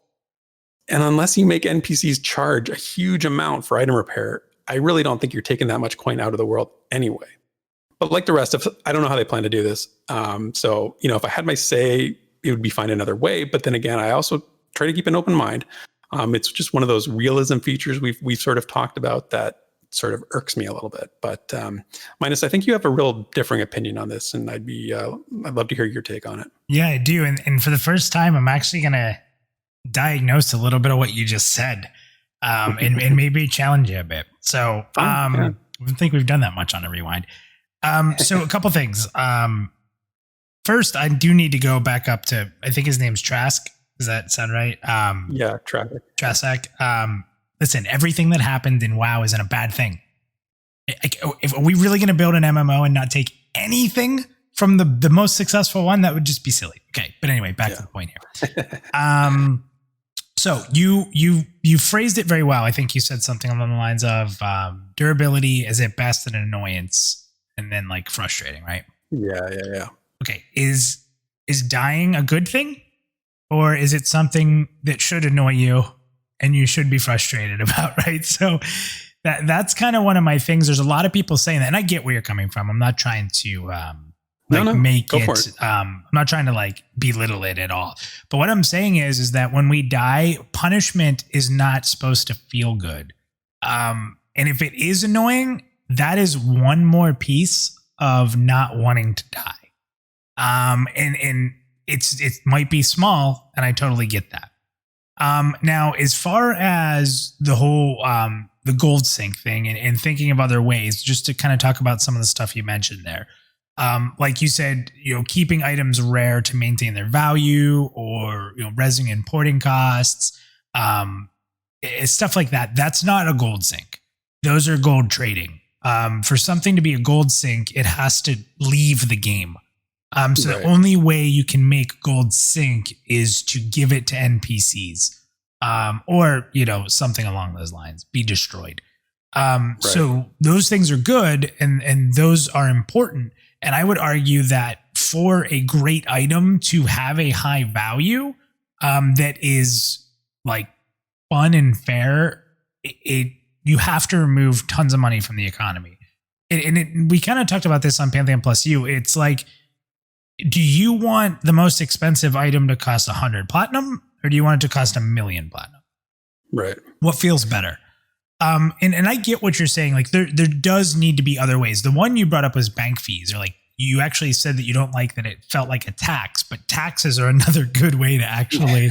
And unless you make NPCs charge a huge amount for item repair, I really don't think you're taking that much coin out of the world anyway. But like the rest of, I don't know how they plan to do this. So, if I had my say, it would be find another way. But then again, I also try to keep an open mind. It's just one of those realism features we've sort of talked about that sort of irks me a little bit. But Minus, I think you have a real differing opinion on this, and I'd love to hear your take on it. Yeah, I do. And for the first time, I'm actually going to diagnose a little bit of what you just said, and maybe challenge you a bit. So I don't think we've done that much on a rewind. So a couple things. First, I do need to go back up to, I think his name's Trask. Does that sound right? Yeah, Trask. Listen, everything that happened in WoW isn't a bad thing. If are we really going to build an MMO and not take anything from the most successful one? That would just be silly. Okay, but anyway, back to the point here. So you phrased it very well. I think you said something along the lines of durability is at best an annoyance. And then like frustrating, right? Yeah. Okay. Is dying a good thing? Or is it something that should annoy you and you should be frustrated about, right? So that's kind of one of my things. There's a lot of people saying that, and I get where you're coming from. I'm not trying to make it. I'm not trying to like belittle it at all. But what I'm saying is that when we die, punishment is not supposed to feel good. And if it is annoying, that is one more piece of not wanting to die. And it might be small, and I totally get that. Now, as far as the whole the gold sink thing and thinking of other ways, just to kind of talk about some of the stuff you mentioned there. Like you said, keeping items rare to maintain their value, or rezzing and porting costs, stuff like that. That's not a gold sink. Those are gold trading. For something to be a gold sink, it has to leave the game. So the only way you can make gold sink is to give it to NPCs, or something along those lines, be destroyed. So those things are good, and those are important. And I would argue that for a great item to have a high value, that is like fun and fair, you have to remove tons of money from the economy. We kind of talked about this on Pantheon.Plus. It's like, do you want the most expensive item to cost 100 platinum, or do you want it to cost 1 million platinum? Right. What feels better? And I get what you're saying. Like there does need to be other ways. The one you brought up was bank fees, or like you actually said that you don't like that it felt like a tax, but taxes are another good way to actually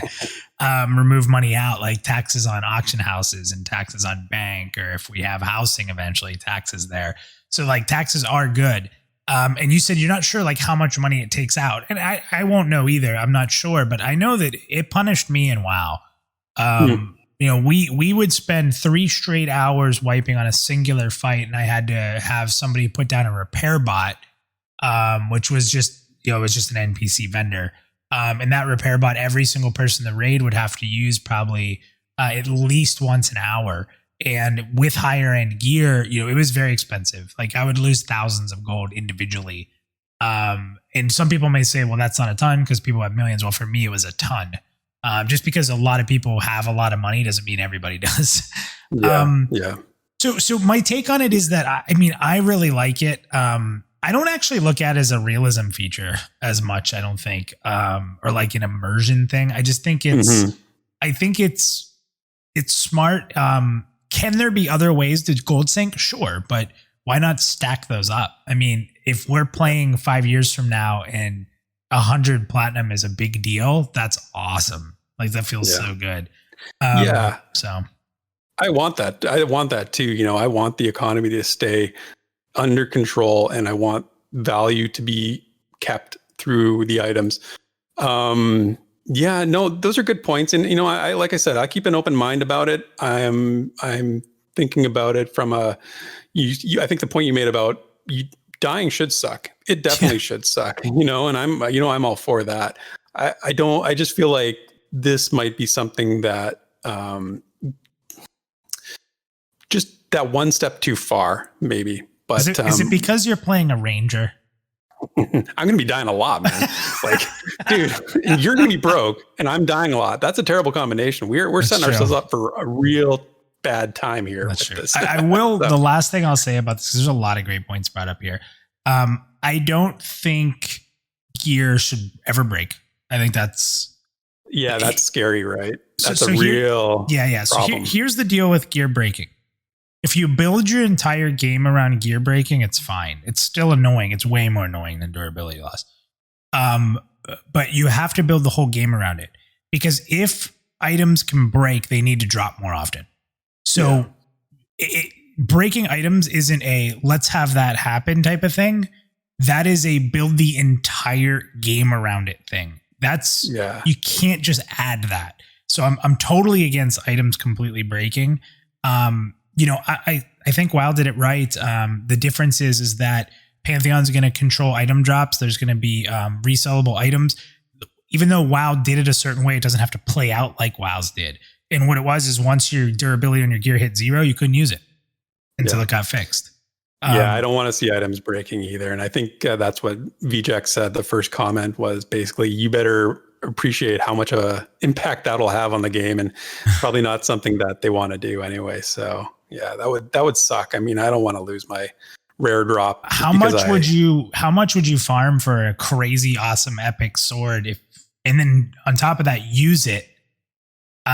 remove money out, like taxes on auction houses and taxes on bank, or if we have housing eventually, taxes there. So like taxes are good. And you said you're not sure like how much money it takes out. And I won't know either. I'm not sure, but I know that it punished me in WoW. You know, we would spend 3 straight hours wiping on a singular fight, and I had to have somebody put down a repair bot, which was just, you know, it was just an NPC vendor. And that repair bot, every single person in the raid would have to use probably at least once an hour. And with higher end gear, you know, it was very expensive. Like I would lose thousands of gold individually. And some people may say, well, that's not a ton because people have millions. Well, for me, it was a ton. Just because a lot of people have a lot of money doesn't mean everybody does. Yeah. So my take on it is that, I mean, I really like it. I don't actually look at it as a realism feature as much, I don't think, or like an immersion thing. I just think it's smart. Can there be other ways to gold sink? Sure. But why not stack those up? I mean, if we're playing 5 years from now and 100 platinum is a big deal, that's awesome. Like that feels so good. So I want that. I want that too. You know, I want the economy to stay under control, and I want value to be kept through the items. Yeah, no, those are good points. And, you know, I like I said, I keep an open mind about it. I'm thinking about it from I think the point you made about dying should suck. It definitely should suck, you know, and I'm all for that. I just feel like this might be something that, just that one step too far, maybe. But is it because you're playing a ranger? I'm going to be dying a lot, man. Like, dude, you're going to be broke and I'm dying a lot. That's a terrible combination. We're setting ourselves up for a real bad time here. That's true. I will. So. The last thing I'll say about this, there's a lot of great points brought up here. I don't think gear should ever break. I think that's scary, right? That's real problem. So here's the deal with gear breaking. If you build your entire game around gear breaking, it's fine. It's still annoying. It's way more annoying than durability loss. But you have to build the whole game around it, because if items can break, they need to drop more often. So breaking items isn't a let's have that happen type of thing. That is a build the entire game around it thing. That's you can't just add that. So I'm totally against items completely breaking. You know, I think WoW did it right. The difference is that Pantheon's going to control item drops. There's going to be resellable items. Even though WoW did it a certain way, it doesn't have to play out like WoW's did. And what it was is once your durability on your gear hit 0, you couldn't use it until it got fixed. I don't want to see items breaking either. And I think that's what VJX said. The first comment was basically, you better appreciate how much of an impact that'll have on the game, and probably not something that they want to do anyway. So yeah, that would suck. I mean, I don't want to lose my rare drop. How much would you farm for a crazy awesome epic sword and then on top of that use it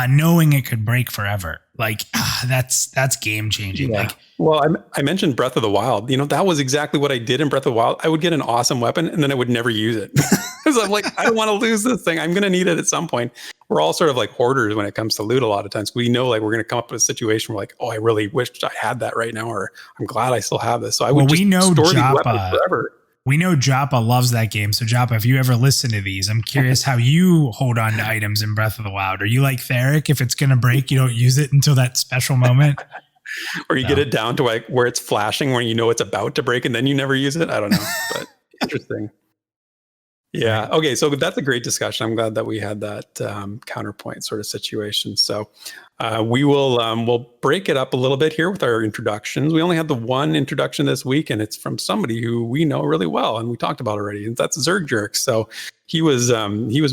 knowing it could break forever? Like that's game changing. Yeah. Well, I mentioned Breath of the Wild. You know, that was exactly what I did in Breath of the Wild. I would get an awesome weapon and then I would never use it because I'm like, I don't want to lose this thing. I'm going to need it at some point. We're all sort of like hoarders when it comes to loot a lot of times. We know like we're going to come up with a situation where like, oh, I really wish I had that right now, or I'm glad I still have this. So I would store these weapons forever. We know Joppa loves that game. So Joppa, if you ever listen to these, I'm curious how you hold on to items in Breath of the Wild. Are you like Therek? If it's going to break, you don't use it until that special moment? Or you get it down to like where it's flashing when you know it's about to break and then you never use it. I don't know, but interesting. Yeah. Okay. So that's a great discussion. I'm glad that we had that counterpoint sort of situation. So we'll break it up a little bit here with our introductions. We only had the one introduction this week, and it's from somebody who we know really well, and we talked about already, and that's Zerg Jerks. So he was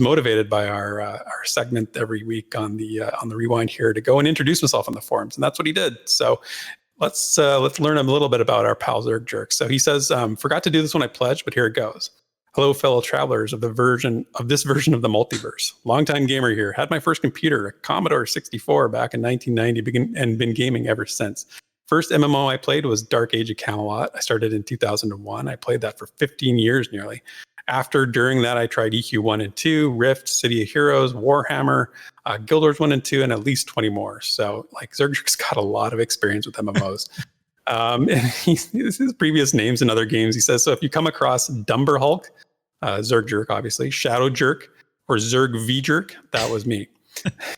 motivated by our segment every week on the Rewind here to go and introduce himself on the forums, and that's what he did. So let's learn a little bit about our pal Zerg Jerks. So he says, forgot to do this when I pledged, but here it goes. Hello, fellow travelers of this version of the multiverse. Longtime gamer here. Had my first computer, a Commodore 64, back in 1990, and been gaming ever since. First MMO I played was Dark Age of Camelot. I started in 2001. I played that for 15 years nearly. During that, I tried EQ 1 and 2, Rift, City of Heroes, Warhammer, Guild Wars 1 and 2, and at least 20 more. So like Zergjerk's got a lot of experience with MMOs. And his previous names in other games, he says, so if you come across Dumber Hulk, Zergjerk obviously, Shadow Jerk, or Zerg V-Jerk, that was me.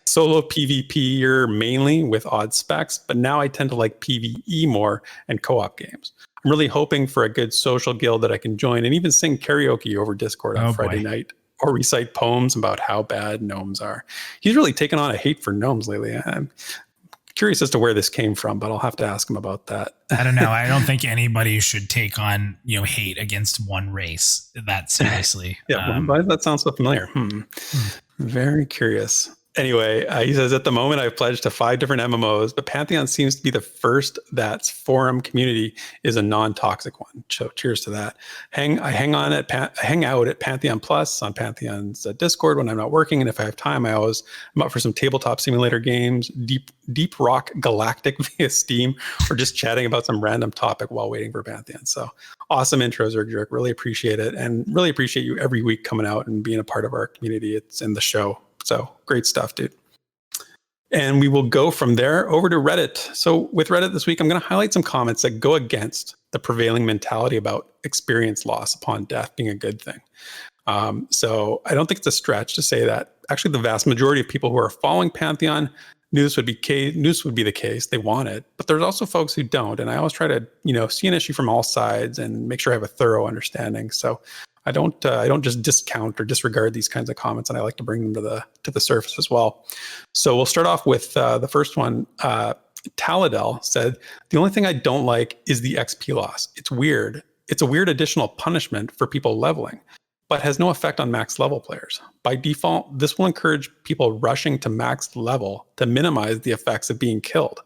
Solo PvPer mainly with odd specs, but now I tend to like PvE more and co-op games. I'm really hoping for a good social guild that I can join and even sing karaoke over Discord on Friday night, or recite poems about how bad gnomes are. He's really taken on a hate for gnomes lately. I'm curious as to where this came from, but I'll have to ask him about that. I don't know. I don't think anybody should take on, hate against one race that seriously. Yeah, that sounds so familiar. Very curious. Anyway, he says, at the moment, I've pledged to 5 different MMOs, but Pantheon seems to be the first that's forum community is a non-toxic one. So cheers to that. I hang out at Pantheon.Plus on Pantheon's Discord when I'm not working. And if I have time, I'm up for some tabletop simulator games, Deep Rock Galactic via Steam, or just chatting about some random topic while waiting for Pantheon. So awesome intro, Zergjerk. Really appreciate it. And really appreciate you every week coming out and being a part of our community. It's in the show. So great stuff, dude. And we will go from there over to Reddit. So with Reddit this week, I'm going to highlight some comments that go against the prevailing mentality about experience loss upon death being a good thing. So I don't think it's a stretch to say that actually the vast majority of people who are following Pantheon knew this would be the case. They want it, but there's also folks who don't. And I always try to, see an issue from all sides and make sure I have a thorough understanding. So I don't just discount or disregard these kinds of comments, and I like to bring them to the surface as well. So we'll start off with the first one. Taladel said, the only thing I don't like is the XP loss. It's weird. It's a weird additional punishment for people leveling, but has no effect on max level players. By default, this will encourage people rushing to max level to minimize the effects of being killed.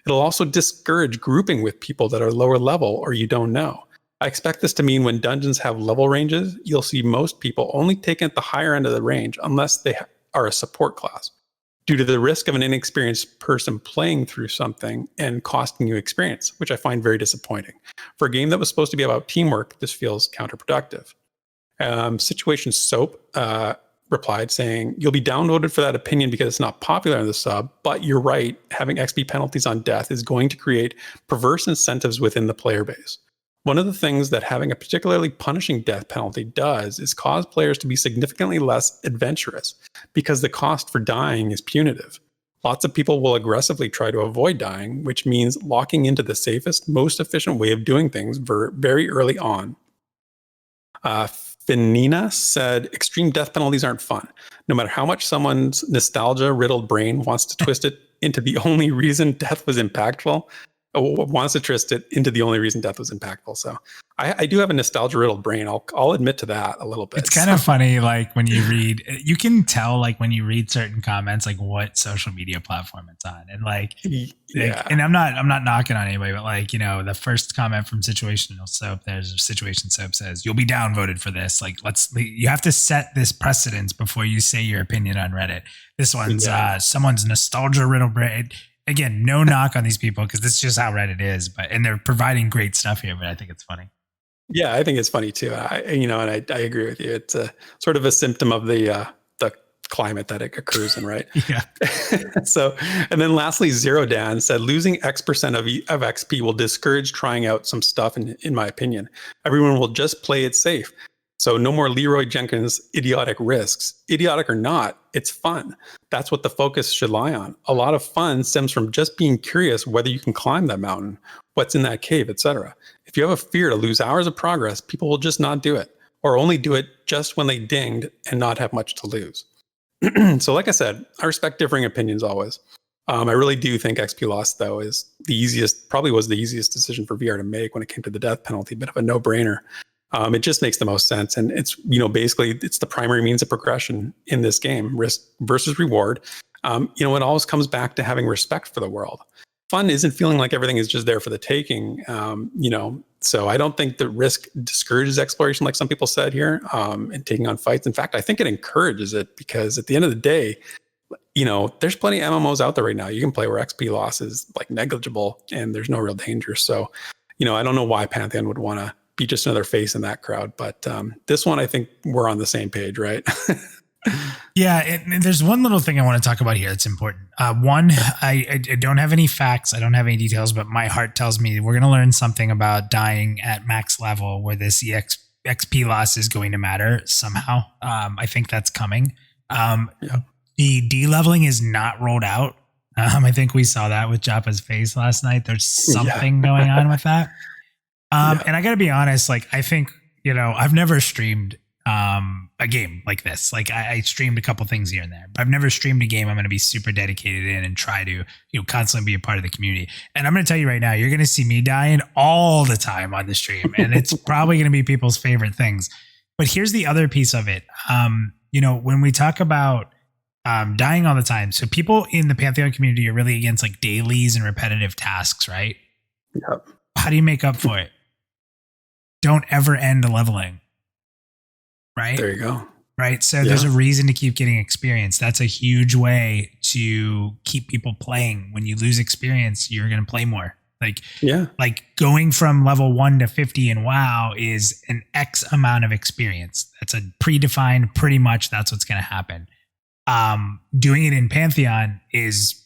It'll also discourage grouping with people that are lower level or you don't know. I expect this to mean when dungeons have level ranges, you'll see most people only taking at the higher end of the range unless they are a support class, due to the risk of an inexperienced person playing through something and costing you experience, which I find very disappointing. For a game that was supposed to be about teamwork, this feels counterproductive. Situation Soap replied saying, you'll be downvoted for that opinion because it's not popular in the sub, but you're right, having XP penalties on death is going to create perverse incentives within the player base. One of the things that having a particularly punishing death penalty does is cause players to be significantly less adventurous because the cost for dying is punitive. Lots of people will aggressively try to avoid dying, which means locking into the safest, most efficient way of doing things very early on. Finina said, extreme death penalties aren't fun. No matter how much someone's nostalgia-riddled brain wants to twist it into the only reason death was impactful, So I do have a nostalgia-riddled brain. I'll admit to that a little bit. It's kind of funny, like when you read, you can tell, like when you read certain comments, like what social media platform it's on, and and I'm not knocking on anybody, but the first comment from Situational Soap, there's Situation Soap says, "You'll be downvoted for this." Like, you have to set this precedence before you say your opinion on Reddit. This one's someone's nostalgia-riddled brain. Again, no knock on these people because this is just how Reddit is, and they're providing great stuff here. But I think it's funny. Yeah, I think it's funny too. I agree with you. It's a sort of a symptom of the climate that it occurs in, right? Yeah. So, and then lastly, Zero Dan said, losing X% of XP will discourage trying out some stuff. In my opinion, everyone will just play it safe. So no more Leroy Jenkins idiotic risks. Idiotic or not, it's fun. That's what the focus should lie on. A lot of fun stems from just being curious whether you can climb that mountain, what's in that cave, etc. If you have a fear to lose hours of progress, people will just not do it, or only do it just when they dinged and not have much to lose. So like I said, I respect differing opinions always. I really do think XP loss, though, was the easiest decision for VR to make when it came to the death penalty, bit of a no-brainer. It just makes the most sense. And it's, basically it's the primary means of progression in this game, risk versus reward. It always comes back to having respect for the world. Fun isn't feeling like everything is just there for the taking, so I don't think that risk discourages exploration like some people said here, and taking on fights. In fact, I think it encourages it because at the end of the day, there's plenty of MMOs out there right now. You can play where XP loss is like negligible and there's no real danger. So, I don't know why Pantheon would want to be just another face in that crowd. But this one, I think we're on the same page, right? Yeah, and there's one little thing I want to talk about here that's important. One, I don't have any facts. I don't have any details, but my heart tells me we're going to learn something about dying at max level where this XP loss is going to matter somehow. I think that's coming. The de-leveling is not rolled out. I think we saw that with Joppa's face last night. There's something going on with that. And I got to be honest, like, I think, I've never streamed a game like this. Like I streamed a couple things here and there, but I've never streamed a game I'm going to be super dedicated in and try to, constantly be a part of the community. And I'm going to tell you right now, you're going to see me dying all the time on the stream, and it's probably going to be people's favorite things. But here's the other piece of it. When we talk about dying all the time, so people in the Pantheon community are really against like dailies and repetitive tasks, right? Yep. How do you make up for it? Don't ever end leveling. Right? There you go. Right. So there's a reason to keep getting experience. That's a huge way to keep people playing. When you lose experience, you're going to play more. Like going from level 1 to 50 in WoW is an X amount of experience. That's a predefined, pretty much that's what's going to happen. Doing it in Pantheon is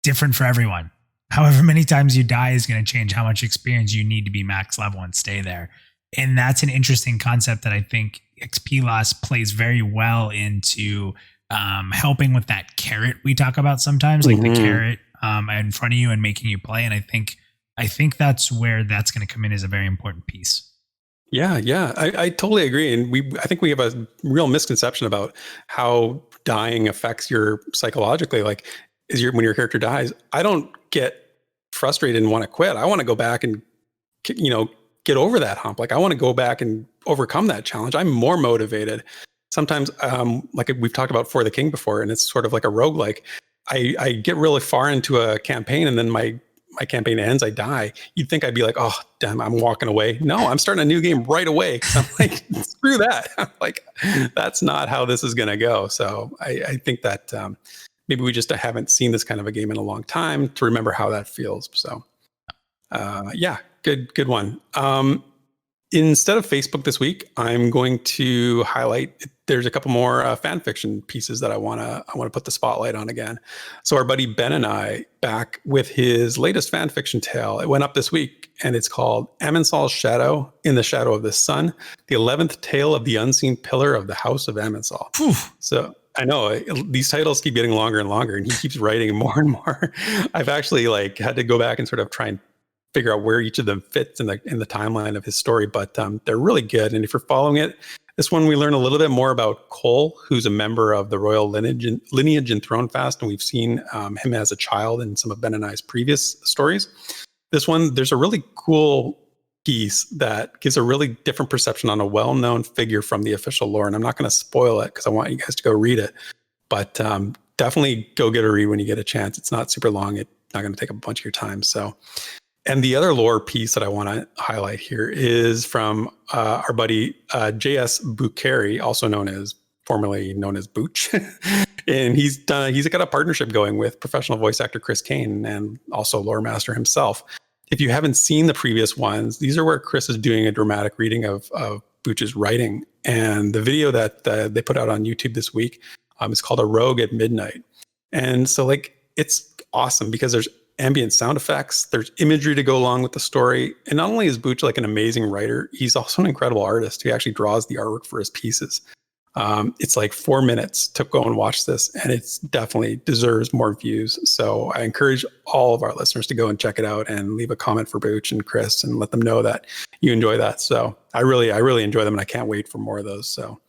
different for everyone. However many times you die is going to change how much experience you need to be max level and stay there. And that's an interesting concept that I think XP loss plays very well into helping with that carrot we talk about sometimes, like the carrot in front of you and making you play. And I think that's where that's going to come in as a very important piece. Yeah, I totally agree. And I think we have a real misconception about how dying affects your psychologically. Like, when your character dies, I don't get frustrated and want to quit. I want to go back and, get over that hump. Like, I want to go back and overcome that challenge. I'm more motivated. Sometimes, like we've talked about For the King before, and it's sort of like a roguelike. I get really far into a campaign and then my campaign ends, I die. You'd think I'd be like, oh, damn, I'm walking away. No, I'm starting a new game right away. I'm like, screw that. I'm like, that's not how this is going to go. So I think that maybe we just haven't seen this kind of a game in a long time to remember how that feels. So good one. Instead of Facebook this week, I'm going to highlight, there's a couple more fan fiction pieces that I want to put the spotlight on again. So our buddy Ben and I, back with his latest fan fiction tale, it went up this week, and it's called Amensol's Shadow in the Shadow of the Sun, the 11th tale of the unseen pillar of the House of Amensol. So I know these titles keep getting longer and longer, and he keeps writing more and more. I've actually had to go back and sort of try and figure out where each of them fits in the timeline of his story, but they're really good. And if you're following it, this one we learn a little bit more about Cole, who's a member of the royal lineage in Thronefast, and we've seen him as a child in some of Ben and I's previous stories. This one, there's a really cool piece that gives a really different perception on a well-known figure from the official lore, and I'm not going to spoil it because I want you guys to go read it, but definitely go get a read when you get a chance. It's not super long. It's not going to take a bunch of your time. So. And the other lore piece that I want to highlight here is from our buddy J.S. Bucheri, formerly known as Booch. And he's got a partnership going with professional voice actor Chris Kane and also lore master himself. If you haven't seen the previous ones, these are where Chris is doing a dramatic reading of Booch's writing. And the video that they put out on YouTube this week is called A Rogue at Midnight. And so it's awesome because there's ambient sound effects, there's imagery to go along with the story. And not only is Booch an amazing writer, he's also an incredible artist who actually draws the artwork for his pieces. It's 4 minutes to go and watch this, and it's definitely deserves more views. So I encourage all of our listeners to go and check it out and leave a comment for Booch and Chris and let them know that you enjoy that. So I really enjoy them, and I can't wait for more of those. So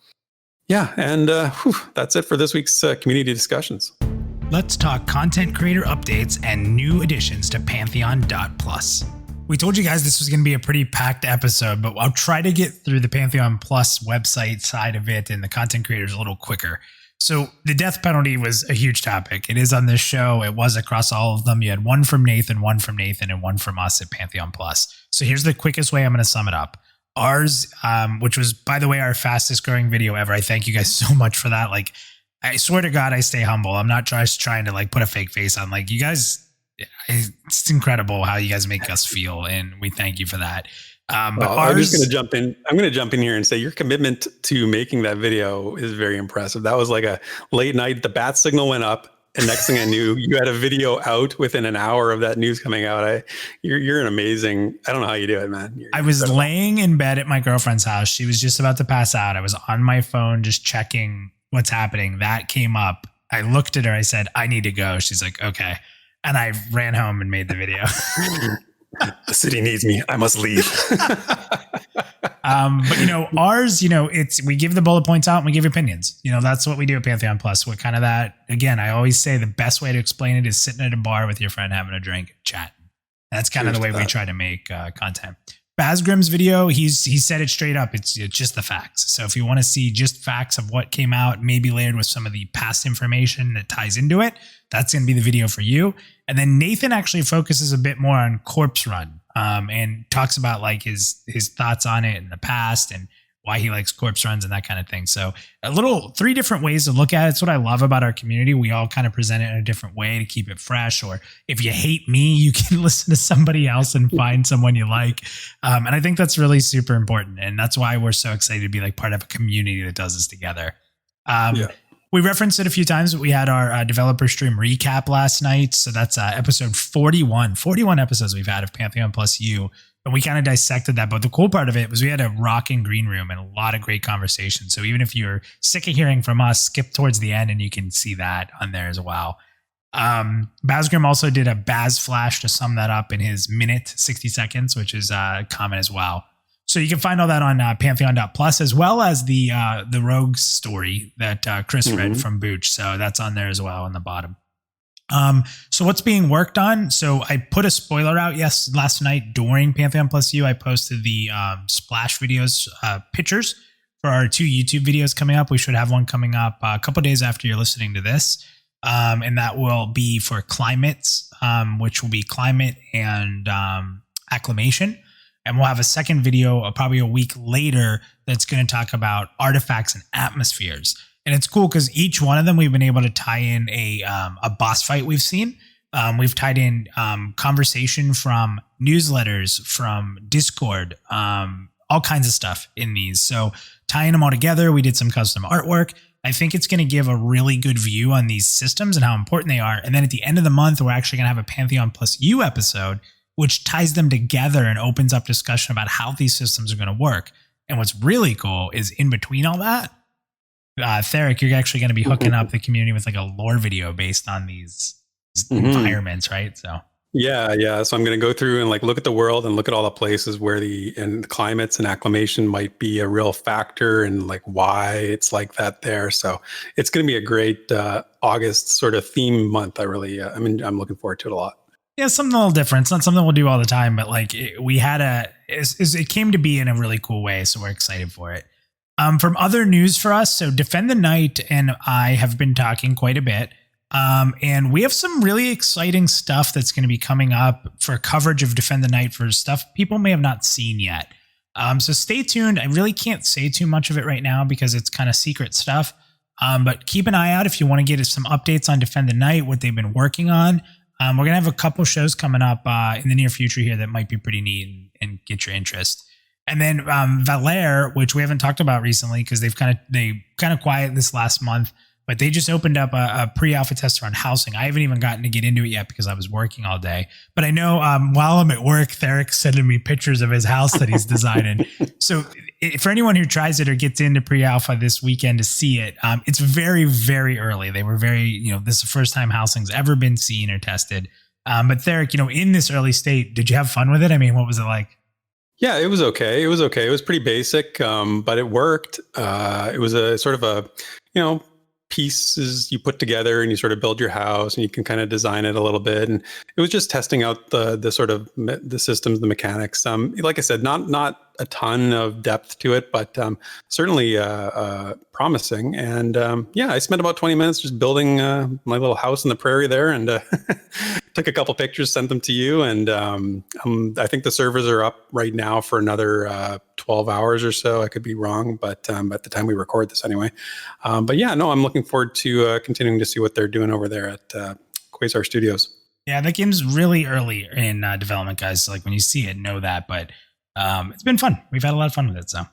yeah, and that's it for this week's community discussions. Let's talk content creator updates and new additions to Pantheon.Plus. We told you guys this was going to be a pretty packed episode, but I'll try to get through the Pantheon.Plus website side of it and the content creators a little quicker. So the death penalty was a huge topic. It is on this show. It was across all of them. You had one from Nathan, and one from us at Pantheon.Plus. So here's the quickest way I'm going to sum it up. Ours, which was, by the way, our fastest growing video ever. I thank you guys so much for that. I swear to God, I stay humble. I'm not just trying to like put a fake face on. Like, you guys, it's incredible how you guys make us feel, and we thank you for that. But I'm just going to jump in. I'm going to jump in here and say your commitment to making that video is very impressive. That was like a late night. The bat signal went up, and next thing I knew, you had a video out within an hour of that news coming out. You're an amazing. I don't know how you do it, man. I was incredible. Laying in bed at my girlfriend's house. She was just about to pass out. I was on my phone just checking what's happening. That came up. I looked at her. I said, "I need to go." She's like, "Okay," and I ran home and made the video. The city needs me. I must leave. But ours, we give the bullet points out and we give opinions. That's what we do at Pantheon.Plus. We're kind of that. Again, I always say the best way to explain it is sitting at a bar with your friend, having a drink, chatting. That's kind of the way we try to make content. Basgrim's video, he said it straight up. It's just the facts. So if you want to see just facts of what came out, maybe layered with some of the past information that ties into it, that's going to be the video for you. And then Nathan actually focuses a bit more on Corpse Run, and talks about like his thoughts on it in the past and why he likes corpse runs and that kind of thing. So three different ways to look at it. It's what I love about our community. We all kind of present it in a different way to keep it fresh. Or if you hate me, you can listen to somebody else and find someone you like. And I think that's really super important. And that's why we're so excited to be like part of a community that does this together. We referenced it a few times, but we had our developer stream recap last night. So that's episode 41. 41 episodes we've had of Pantheon Plus U. And we kind of dissected that. But the cool part of it was we had a rocking green room and a lot of great conversation. So even if you're sick of hearing from us, skip towards the end and you can see that on there as well. Basgrim also did a Baz Flash to sum that up in his minute, 60 seconds, which is common as well. So you can find all that on Pantheon.Plus, as well as the Rogue story that Chris read from Booch. So that's on there as well on the bottom. So what's being worked on? So I put a spoiler out last night during Pantheon Plus U. I posted the splash videos, pictures for our 2 YouTube videos coming up. We should have one coming up a couple days after you're listening to this. And that will be for climates, which will be climate and acclimation. And we'll have a second video probably a week later that's going to talk about artifacts and atmospheres. And it's cool because each one of them we've been able to tie in a boss fight we've seen. We've tied in conversation from newsletters, from Discord, all kinds of stuff in these. So tying them all together, we did some custom artwork. I think it's going to give a really good view on these systems and how important they are. And then at the end of the month, we're actually going to have a Pantheon Plus U episode, which ties them together and opens up discussion about how these systems are going to work. And what's really cool is in between all that, Therek, you're actually going to be hooking up the community with like a lore video based on these environments, right? So yeah. So I'm going to go through and like look at the world and look at all the places where the climates and acclimation might be a real factor and like why it's like that there. So it's going to be a great August sort of theme month. I'm looking forward to it a lot. Yeah, something a little different. It's not something we'll do all the time, but like it came to be in a really cool way. So we're excited for it. From other news for us, so Defend the Night and I have been talking quite a bit. And we have some really exciting stuff that's going to be coming up for coverage of Defend the Night for stuff people may have not seen yet. So stay tuned. I really can't say too much of it right now because it's kind of secret stuff. But keep an eye out if you want to get some updates on Defend the Night, what they've been working on. We're going to have a couple shows coming up in the near future here that might be pretty neat and get your interest. And then Valere, which we haven't talked about recently because they kind of quiet this last month, but they just opened up a pre-alpha test around housing. I haven't even gotten to get into it yet because I was working all day. But I know while I'm at work, Therek sending me pictures of his house that he's designing. So for anyone who tries it or gets into pre-alpha this weekend to see it, it's very, very early. They were very, this is the first time housing's ever been seen or tested. But Therek, in this early state, did you have fun with it? I mean, what was it like? Yeah, it was okay. It was pretty basic, but it worked. It was a sort of a, pieces you put together and you sort of build your house and you can kind of design it a little bit. And it was just testing out the sort of the systems, the mechanics. Like I said, not a ton of depth to it, but certainly promising. And I spent about 20 minutes just building my little house in the prairie there, and took a couple pictures, sent them to you. And I think the servers are up right now for another 12 hours or so. I could be wrong, but at the time we record this anyway. I'm looking forward to continuing to see what they're doing over there at Quasar Studios. Yeah, that game's really early in development, guys. So, like, when you see it, know that. But it's been fun. We've had a lot of fun with it. So,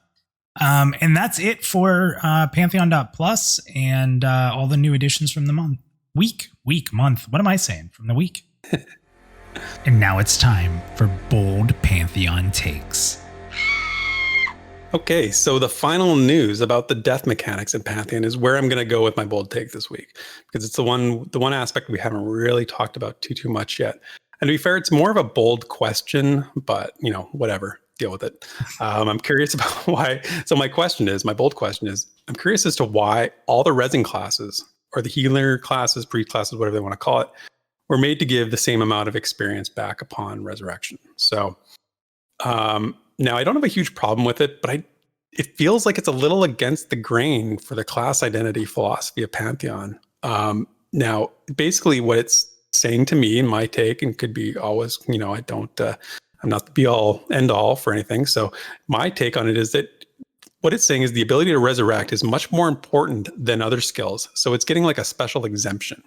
and that's it for Pantheon.Plus and all the new additions from the month. Month. What am I saying? From the week. And now it's time for bold Pantheon takes. Okay, so the final news about the death mechanics in Pantheon is where I'm going to go with my bold take this week, because it's the one aspect we haven't really talked about too much yet. And to be fair, it's more of a bold question, but whatever, deal with it. I'm curious about why. So my bold question is, I'm curious as to why all the rezzing classes, or the healer classes, priest classes, whatever they want to call it, were made to give the same amount of experience back upon resurrection. So now I don't have a huge problem with it, but it feels like it's a little against the grain for the class identity philosophy of Pantheon. Now, basically what it's saying to me, in my take, and could be always, I'm not the be all end all for anything. So my take on it is that what it's saying is the ability to resurrect is much more important than other skills. So it's getting like a special exemption.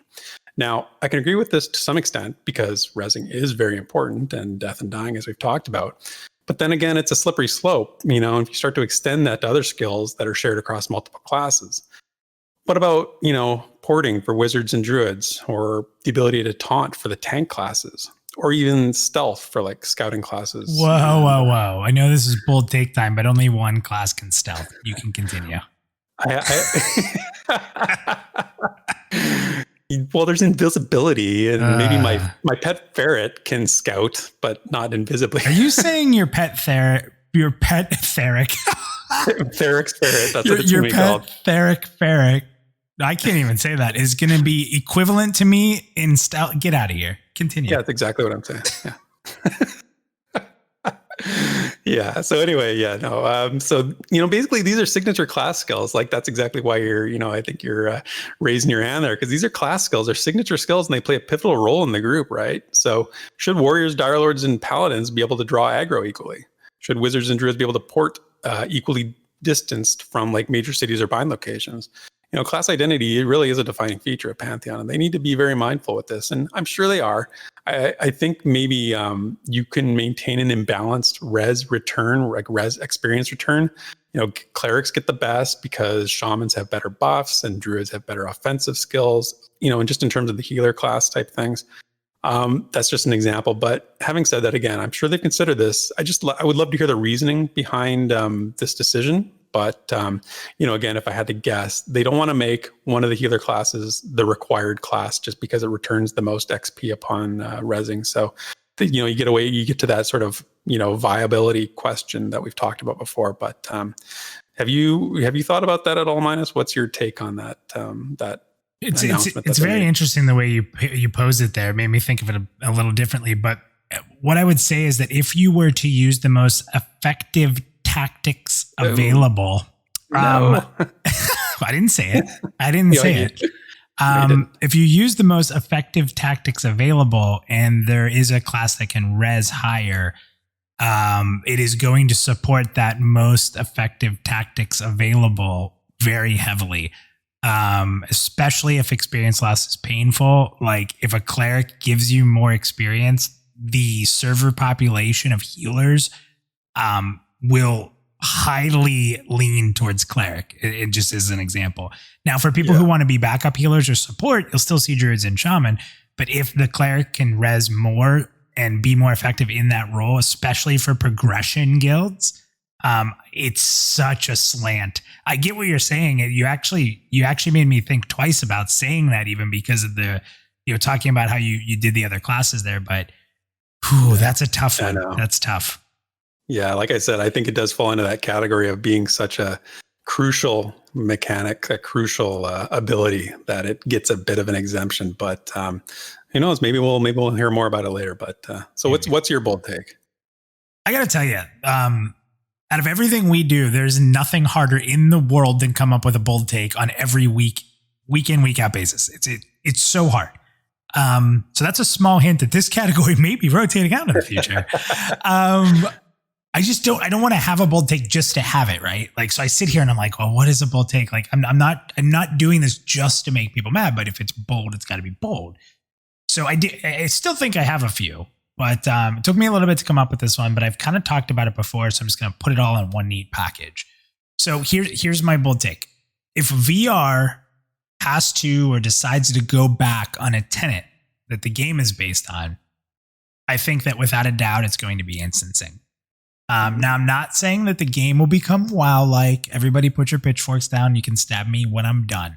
Now, I can agree with this to some extent, because rezzing is very important, and death and dying, as we've talked about. But then again, it's a slippery slope, if you start to extend that to other skills that are shared across multiple classes. What about, porting for wizards and druids, or the ability to taunt for the tank classes, or even stealth for like scouting classes? Whoa. I know this is bold take time, but only one class can stealth. You can continue. Well, there's invisibility, and maybe my pet ferret can scout, but not invisibly. Are you saying your pet Therek? Therek's ferret. That's what it's going to be called. Therek ferret. I can't even say that. Is going to be equivalent to me in style. Get out of here. Continue. Yeah, that's exactly what I'm saying. Yeah. Yeah. So anyway, basically these are signature class skills. Like, that's exactly why I think you're raising your hand there, because these are class skills, they're signature skills, and they play a pivotal role in the group, right? So should warriors, dire lords, and paladins be able to draw aggro equally? Should wizards and druids be able to port equally distanced from like major cities or bind locations? Class identity, it really is a defining feature of Pantheon, and they need to be very mindful with this. And I'm sure they are. I think maybe you can maintain an imbalanced res return, like res experience return. Clerics get the best because shamans have better buffs and druids have better offensive skills, and just in terms of the healer class type things. That's just an example. But having said that, again, I'm sure they consider this. I would love to hear the reasoning behind this decision. But, again, if I had to guess, they don't want to make one of the healer classes the required class just because it returns the most XP upon rezzing. So, you get to that sort of, viability question that we've talked about before. But have you thought about that at all, Minus? What's your take on that? It's very interesting the way you pose it there. It made me think of it a little differently. But what I would say is that if you were to use the most effective tactics available. No. I didn't say it. If you use the most effective tactics available and there is a class that can res higher, it is going to support that most effective tactics available very heavily. Especially if experience loss is painful. Like, if a cleric gives you more experience, the server population of healers will highly lean towards cleric. It just is an example. Now, for people who want to be backup healers or support, you'll still see druids and shaman. But if the cleric can res more and be more effective in that role, especially for progression guilds, it's such a slant. I get what you're saying. You actually made me think twice about saying that, even because of talking about how you did the other classes there. But that's a tough one. That's tough. Yeah, like I said, I think it does fall into that category of being such a crucial mechanic, a crucial ability, that it gets a bit of an exemption. But who knows? Maybe we'll hear more about it later. But so what's your bold take? I got to tell you, Out of everything we do, there's nothing harder in the world than come up with a bold take on every week in, week out basis. It's so hard. So that's a small hint that this category may be rotating out in the future. I don't want to have a bold take just to have it, right? Like, so I sit here and I'm like, well, what is a bold take? Like, I'm not doing this just to make people mad, but if it's bold, it's got to be bold. So I still think I have a few, but it took me a little bit to come up with this one, but I've kind of talked about it before, so I'm just going to put it all in one neat package. So here's my bold take. If VR has to or decides to go back on a tenet that the game is based on, I think that without a doubt, it's going to be instancing. Now, I'm not saying that the game will become WoW-like. Everybody put your pitchforks down. You can stab me when I'm done.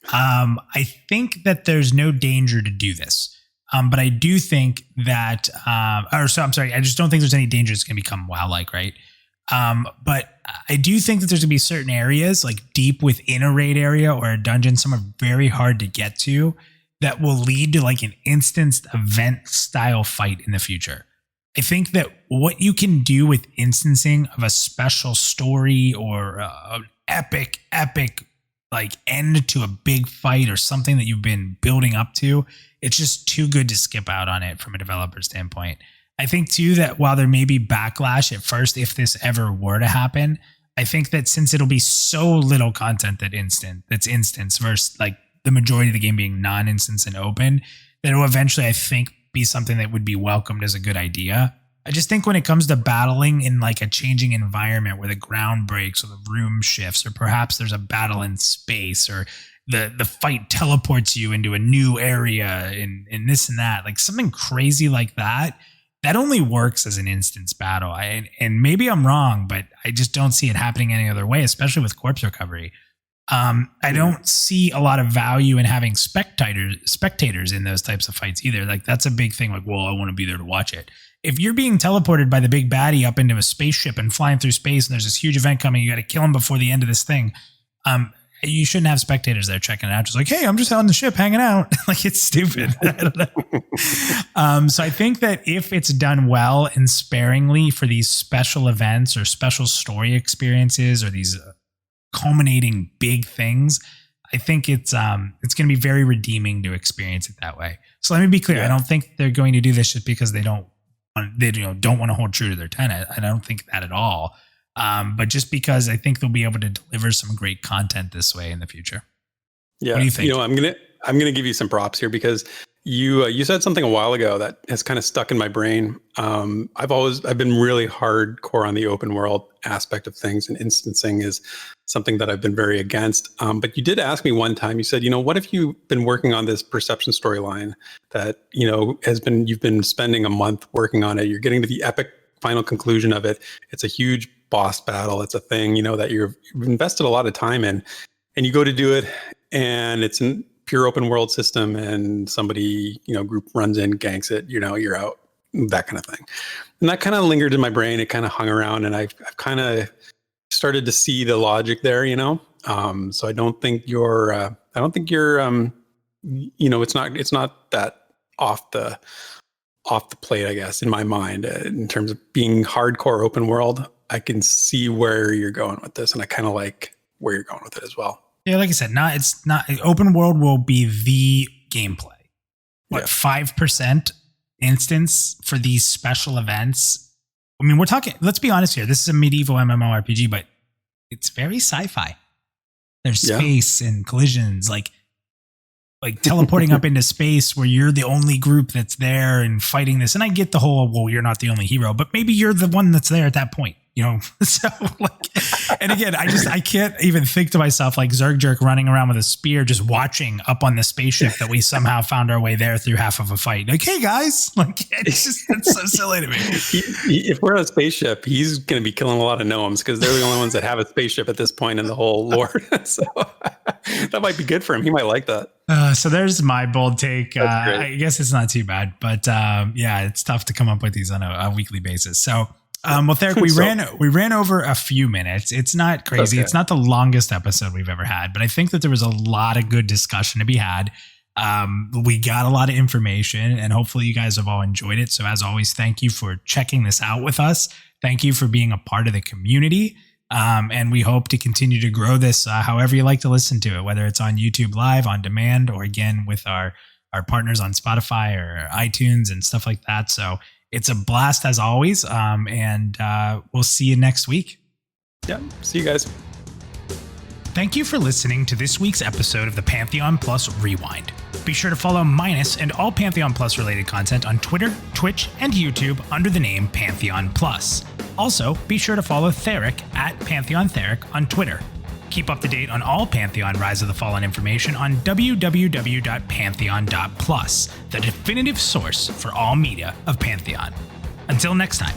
I think that there's no danger to do this. But I do think that, I just don't think there's any danger it's going to become WoW-like, right? But I do think that there's going to be certain areas, like deep within a raid area or a dungeon, somewhere very hard to get to, that will lead to like an instanced event style fight in the future. I think that what you can do with instancing of a special story or an epic like end to a big fight or something that you've been building up to, it's just too good to skip out on it from a developer standpoint. I think too that while there may be backlash at first, if this ever were to happen, I think that since it'll be so little content that's instance versus like the majority of the game being non-instance and open, that it will eventually, I think, be something that would be welcomed as a good idea. I just think when it comes to battling in like a changing environment where the ground breaks or the room shifts, or perhaps there's a battle in space, or the fight teleports you into a new area and this and that, like something crazy like that, that only works as an instance battle. And maybe I'm wrong, but I just don't see it happening any other way, especially with corpse recovery. I don't see a lot of value in having spectators in those types of fights either. Like that's a big thing. Like, well, I want to be there to watch it. If you're being teleported by the big baddie up into a spaceship and flying through space, and there's this huge event coming, you got to kill him before the end of this thing. You shouldn't have spectators there checking it out. Just like, hey, I'm just on the ship hanging out. Like it's stupid. I don't know. So I think that if it's done well and sparingly for these special events or special story experiences or these culminating big things, I think it's going to be very redeeming to experience it that way. So let me be clear. Yeah. I don't think they're going to do this just because they don't want to hold true to their tenet. I don't think that at all. But just because I think they'll be able to deliver some great content this way in the future. Yeah. What do you think? I'm gonna give you some props here because you said something a while ago that has kind of stuck in my brain. I've been really hardcore on the open world aspect of things, and instancing is something that I've been very against. But you did ask me one time, you said, what if you've been working on this perception storyline that, you've been spending a month working on it. You're getting to the epic final conclusion of it. It's a huge boss battle. It's a thing, that you've invested a lot of time in, and you go to do it and it's a pure open world system and somebody, group runs in, ganks it, you're out, that kind of thing. And that kind of lingered in my brain. It kind of hung around, and I've kind of started to see the logic there, so I don't think you're, it's not that off the plate, I guess, in my mind, in terms of being hardcore open world. I can see where you're going with this, and I kind of like where you're going with it as well. Yeah, like I said, it's not open world will be the gameplay. But 5% instance for these special events. I mean, we're talking, let's be honest here. This is a medieval MMORPG, but it's very sci-fi. There's space and collisions, like teleporting up into space where you're the only group that's there and fighting this. And I get the whole, well, you're not the only hero, but maybe you're the one that's there at that point, So and again, I can't even think to myself like Zerg running around with a spear, just watching up on the spaceship that we somehow found our way there through half of a fight. Like, hey guys, it's so silly to me. If we're on a spaceship, he's going to be killing a lot of gnomes because they're the only ones that have a spaceship at this point in the whole lore. So that might be good for him. He might like that. So there's my bold take. I guess it's not too bad, but it's tough to come up with these on a weekly basis. So, well, Therek, we ran over a few minutes. It's not crazy. Okay. It's not the longest episode we've ever had, but I think that there was a lot of good discussion to be had. We got a lot of information, and hopefully you guys have all enjoyed it. So as always, thank you for checking this out with us. Thank you for being a part of the community. And we hope to continue to grow this however you like to listen to it, whether it's on YouTube Live, on demand, or again with our partners on Spotify or iTunes and stuff like that. So it's a blast as always. And we'll see you next week. Yeah. See you guys. Thank you for listening to this week's episode of the Pantheon.Plus Rewind. Be sure to follow Minus and all Pantheon.Plus related content on Twitter, Twitch, and YouTube under the name Pantheon.Plus. Also, be sure to follow Therek at PantheonTherek on Twitter. Keep up to date on all Pantheon Rise of the Fallen information on www.Pantheon.Plus, the definitive source for all media of Pantheon. Until next time.